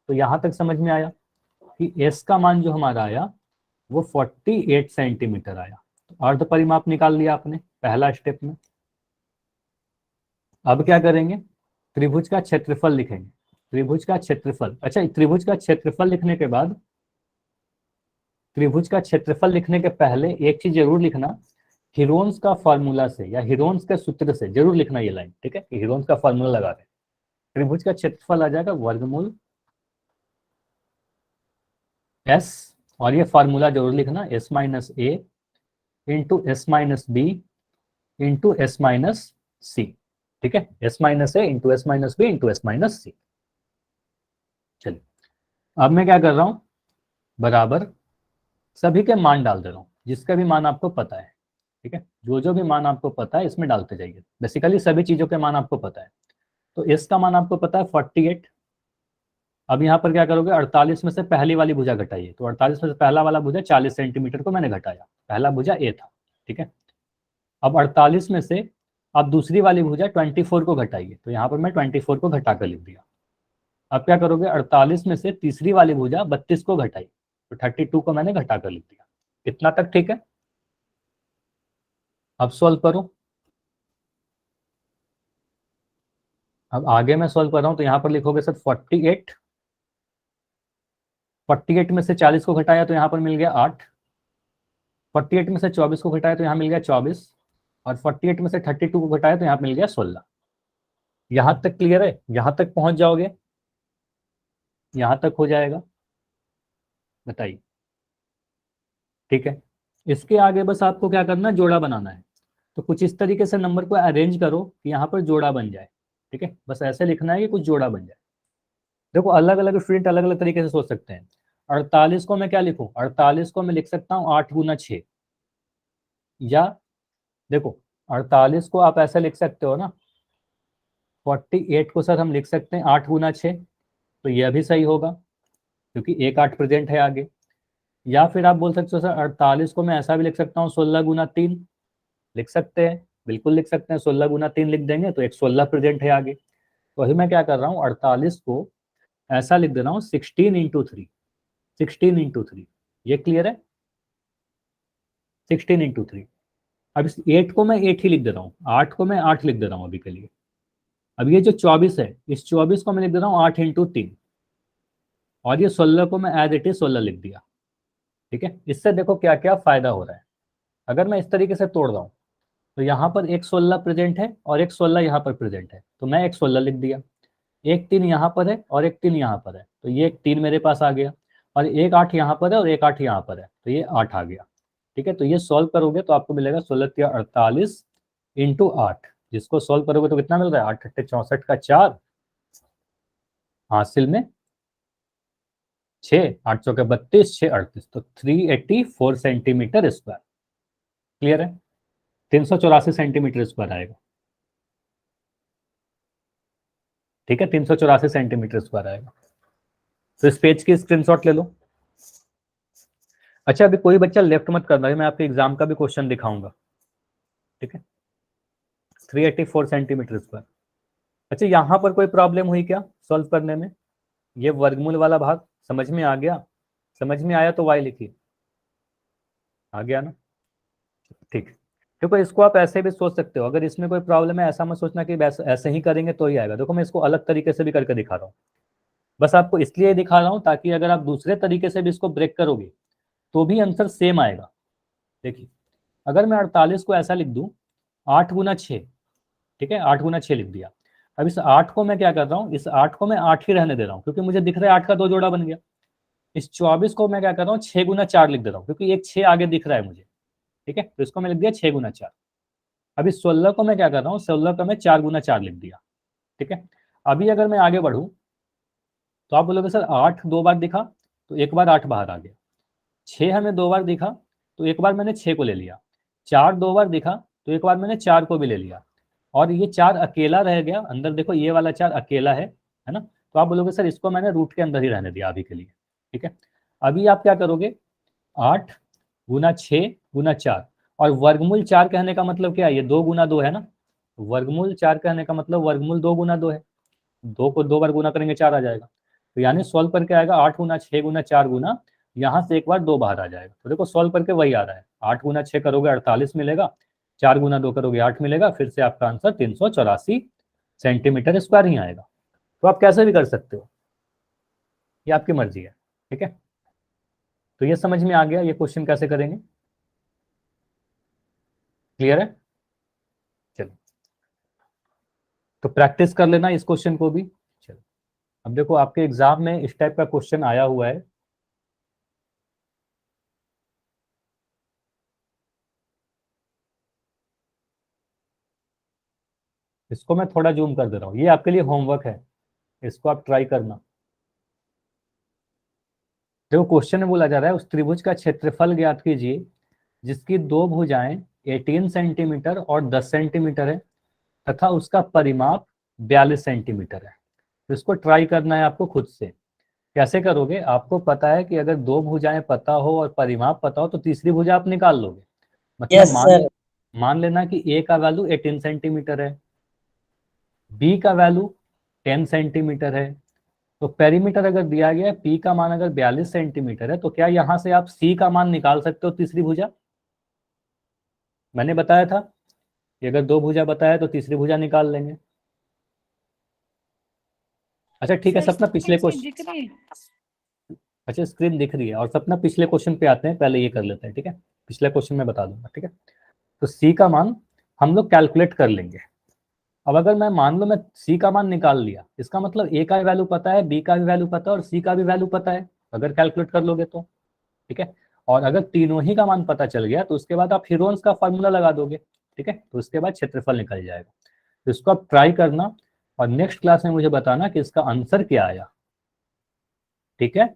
तो यहाँ तक समझ में आया कि एस का मान जो हमारा आया वो 48 सेंटीमीटर आया। तो अर्ध परिमाप निकाल लिया आपने पहला स्टेप में। अब क्या करेंगे, त्रिभुज का क्षेत्रफल लिखेंगे, त्रिभुज का क्षेत्रफल। अच्छा, त्रिभुज का क्षेत्रफल लिखने के बाद, त्रिभुज का क्षेत्रफल लिखने के पहले एक चीज जरूर लिखना, हीरोन्स का फॉर्मूला से या हीरोन्स के सूत्र से जरूर लिखना ये लाइन। ठीक है, हीरोन्स का फॉर्मूला लगा रहे, त्रिभुज का क्षेत्रफल आ जाएगा वर्गमूल एस, और ये फार्मूला जरूर लिखना, S minus A into S minus B into S minus C. ठीक है, S minus A into S minus B into S minus C. चलिए अब मैं क्या कर रहा हूं, बराबर सभी के मान डाल दे रहा हूं, जिसका भी मान आपको पता है। ठीक है, जो जो भी मान आपको पता है इसमें डालते जाइए, बेसिकली सभी चीजों के मान आपको पता है। तो एस का मान आपको पता है 48। अब यहाँ पर क्या करोगे, 48 में से पहली वाली भुजा घटाइए, तो 48 में से पहला वाला भुजा 40 सेंटीमीटर को मैंने घटाया, पहला भुजा ए था। ठीक है, अब 48 में से अब दूसरी वाली भुजा 24 को घटाइए, तो यहाँ पर मैं 24 को घटा कर लिख दिया। अब क्या करोगे, 48 में से तीसरी वाली भुजा 32 को घटाई, तो 32 को मैंने घटा कर लिख दिया। इतना तक ठीक है, अब सॉल्व करो। अब आगे मैं सॉल्व कर रहा हूं, तो यहाँ पर लिखोगे सर 48, 48 में से 40 को घटाया तो यहाँ पर मिल गया 8, 48 में से 24 को घटाया तो यहाँ मिल गया 24, और 48 में से 32 को घटाए तो यहाँ मिल गया 16। यहाँ तक क्लियर है? यहाँ तक पहुंच जाओगे? यहाँ तक हो जाएगा? बताइए। ठीक है, इसके आगे बस आपको क्या करना है, जोड़ा बनाना है। तो कुछ इस तरीके से नंबर को अरेंज करो कि यहाँ पर जोड़ा बन जाए। ठीक है, बस ऐसे लिखना है कि कुछ जोड़ा बन जाए। देखो अलग अलग स्टूडेंट अलग अलग तरीके से सोच सकते हैं। 48 को मैं क्या लिखूं, 48 को मैं लिख सकता हूँ 8 गुना 6। या देखो 48 को आप ऐसे लिख सकते हो ना, 48 को सर हम लिख सकते हैं 8 गुना 6, तो यह भी सही होगा क्योंकि एक 8 प्रेजेंट है आगे। या फिर आप बोल सकते हो सर 48 को मैं ऐसा भी लिख सकता हूँ 16 गुना 3। लिख सकते हैं, बिल्कुल लिख सकते हैं, 16 गुना 3 लिख देंगे तो एक 16 प्रेजेंट है आगे। तो अभी मैं क्या कर रहा हूँ, 48 को ऐसा लिख दे रहा हूँ 16 इंटू 3। 16 इंटू 3, ये क्लियर है? 16 इंटू 3। अब इस 8 को मैं 8 ही लिख दे रहा हूँ, 8 को मैं 8 लिख दे रहा हूँ अभी के लिए। अब ये जो 24 है, इस 24 को मैं लिख दे रहा हूँ 8 इंटू 3। और ये 16 को मैं एज इट इज 16 लिख दिया। ठीक है, इससे देखो क्या क्या फायदा हो रहा है। अगर मैं इस तरीके से तोड़ रहा हूँ तो यहाँ पर एक 16 प्रेजेंट है और एक 16 यहाँ पर प्रेजेंट है, तो मैं एक 16 लिख दिया। एक 3 यहाँ पर है और एक 3 यहाँ पर है, तो ये एक 3 मेरे पास आ गया। और एक 8 यहाँ पर है और एक 8 यहाँ पर है, तो ये 8 आ गया। ठीक है, तो ये सॉल्व करोगे तो आपको मिलेगा 16 या 48 इंटू 8। जिसको सॉल्व करोगे तो कितना मिल रहा है, 8 8 64 का 4, हासिल में 6, 8 चौके 32, 6 38, तो 384 सेंटीमीटर स्क्वायर। क्लियर है? 384 सेंटीमीटर स्क्वायर आएगा। ठीक है, 384 सेंटीमीटर स्क्वायर आएगा। तो इस पेज की स्क्रीनशॉट ले लो। अच्छा, अभी कोई बच्चा लेफ्ट मत करना है, मैं आपके एग्जाम का भी क्वेश्चन दिखाऊंगा। ठीक है, 384 सेंटीमीटर स्क्वायर। अच्छा, यहां पर कोई प्रॉब्लम हुई क्या सॉल्व करने में? ये वर्गमूल वाला भाग समझ में आ गया? समझ में आया तो वाई लिखिए। आ गया ना? ठीक। देखो इसको आप ऐसे भी सोच सकते हो, अगर इसमें कोई प्रॉब्लम है ऐसा मत सोचना कि ऐसे ही करेंगे तो ही आएगा। देखो मैं इसको अलग तरीके से भी करके दिखा रहा हूँ, बस आपको इसलिए दिखा रहा हूँ ताकि अगर आप दूसरे तरीके से भी इसको ब्रेक करोगे तो भी आंसर सेम आएगा। देखिए, अगर मैं 48 को ऐसा लिख दूं 8 गुना 6, ठीक है, 8 गुना 6 लिख दिया। अब इस 8 को मैं क्या कर रहा हूँ, इस 8 को मैं 8 ही रहने दे रहा हूँ क्योंकि मुझे दिख रहा है 8 का 2 जोड़ा बन गया। इस 24 को मैं क्या कर रहा हूँ 6 गुना 4 लिख दे रहा हूँ क्योंकि एक 6 आगे दिख रहा है मुझे। ठीक है, तो इसको मैं लिख दिया 6 गुना 4। अब इस 16 को मैं क्या कर रहा हूँ, 16 का मैं 4 गुना 4 लिख दिया। ठीक है, अभी अगर मैं आगे बढ़ूँ तो आप बोलोगे सर 8 2 बार दिखा तो एक बार 8 बाहर आ गया, 6 हमें 2 बार दिखा तो एक बार मैंने 6 को ले लिया, 4 2 बार दिखा तो एक बार मैंने 4 को भी ले लिया, और ये 4 अकेला रह गया अंदर। देखो ये वाला 4 अकेला है ना? तो आप बोलोगे सर इसको मैंने रूट के अंदर ही रहने दिया अभी के लिए। ठीक है, अभी आप क्या करोगे, 8 गुना 6 गुना 4, और वर्गमूल 4 कहने का मतलब क्या है, ये 2 गुना 2 है ना? वर्गमूल 4 कहने का मतलब वर्गमूल 2 गुना 2 है। 2 को 2 बार गुना करेंगे 4 आ जाएगा। तो यानी सॉल्व करके आएगा 8 गुना 6 गुना 4 गुना, यहाँ से एक बार 2 बाहर आ जाएगा। तो देखो सॉल्व करके वही आ रहा है, 8 गुना 6 करोगे 48 मिलेगा, 4 गुना 2 करोगे 8 मिलेगा, फिर से आपका आंसर 384 सेंटीमीटर स्क्वायर ही आएगा। तो आप कैसे भी कर सकते हो, ये आपकी मर्जी है। ठीक है, तो ये समझ में आ गया ये क्वेश्चन कैसे करेंगे? क्लियर है? चलो, तो प्रैक्टिस कर लेना इस क्वेश्चन को भी। चलो, अब देखो आपके एग्जाम में इस टाइप का क्वेश्चन आया हुआ है। इसको मैं थोड़ा जूम कर दे रहा हूँ, ये आपके लिए होमवर्क है, इसको आप ट्राई करना। देखो क्वेश्चन में बोला जा रहा है उस त्रिभुज का क्षेत्रफल ज्ञात कीजिए जिसकी दो भुजाएं 18 सेंटीमीटर और 10 सेंटीमीटर है तथा उसका परिमाप 42 सेंटीमीटर है। तो इसको ट्राई करना है आपको खुद से। कैसे करोगे, आपको पता है कि अगर दो भुजाएं पता हो और परिमाप पता हो तो तीसरी भुजा आप निकाल लोगे। मतलब यस सर। मान लेना कि ए का वैल्यू 18 सेंटीमीटर है, बी का वैल्यू 10 सेंटीमीटर है, तो पेरीमीटर अगर दिया गया है, पी का मान अगर 42 सेंटीमीटर है, तो क्या यहां से आप सी का मान निकाल सकते हो तीसरी भुजा? मैंने बताया था कि अगर दो भुजा बताया तो तीसरी भुजा निकाल लेंगे। अच्छा ठीक है, सपना पिछले क्वेश्चन, अच्छा स्क्रीन दिख रही है, और सपना पिछले क्वेश्चन पे आते हैं, पहले ये कर लेते हैं। ठीक है, पिछले क्वेश्चन में बता दूंगा। ठीक है, तो सी का मान हम लोग कैलकुलेट कर लेंगे। अब अगर मैं मान लो मैं सी का मान निकाल लिया, इसका मतलब ए का भी वैल्यू पता है, बी का भी वैल्यू पता है और सी का भी वैल्यू पता है, अगर कैलकुलेट कर लोगे तो। ठीक है, और अगर तीनों ही का मान पता चल गया तो उसके बाद आप हीरोन्स का फॉर्मूला लगा दोगे। ठीक है, तो उसके बाद क्षेत्रफल निकल जाएगा। तो इसको आप ट्राई करना और नेक्स्ट क्लास में मुझे बताना कि इसका आंसर क्या आया। ठीक है,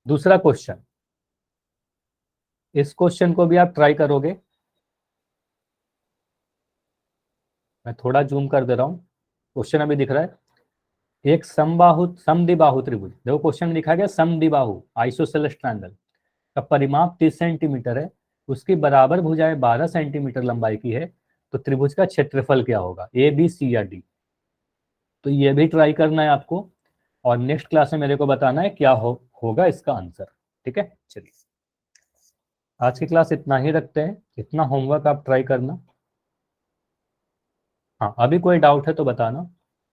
दूसरा क्वेश्चन, इस क्वेश्चन को भी आप ट्राई करोगे। मैं थोड़ा जूम कर दे रहा हूँ, क्वेश्चन अभी दिख रहा है। एक समबाहु समद्विबाहु त्रिभुज, देखो क्वेश्चन में लिखा गया समद्विबाहु आइसोसेलेस ट्रायंगल का परिमाप 30 सेंटीमीटर है, उसकी बराबर भुजाएं 12 सेंटीमीटर लंबाई की है, तो त्रिभुज का क्षेत्रफल क्या होगा, ए बी सी या डी। तो ये भी ट्राई करना है आपको और नेक्स्ट क्लास में मेरे को बताना है क्या होगा इसका आंसर। ठीक है, चलिए आज की क्लास इतना ही रखते हैं, इतना होमवर्क आप ट्राई करना। हाँ, अभी कोई डाउट है तो बताना।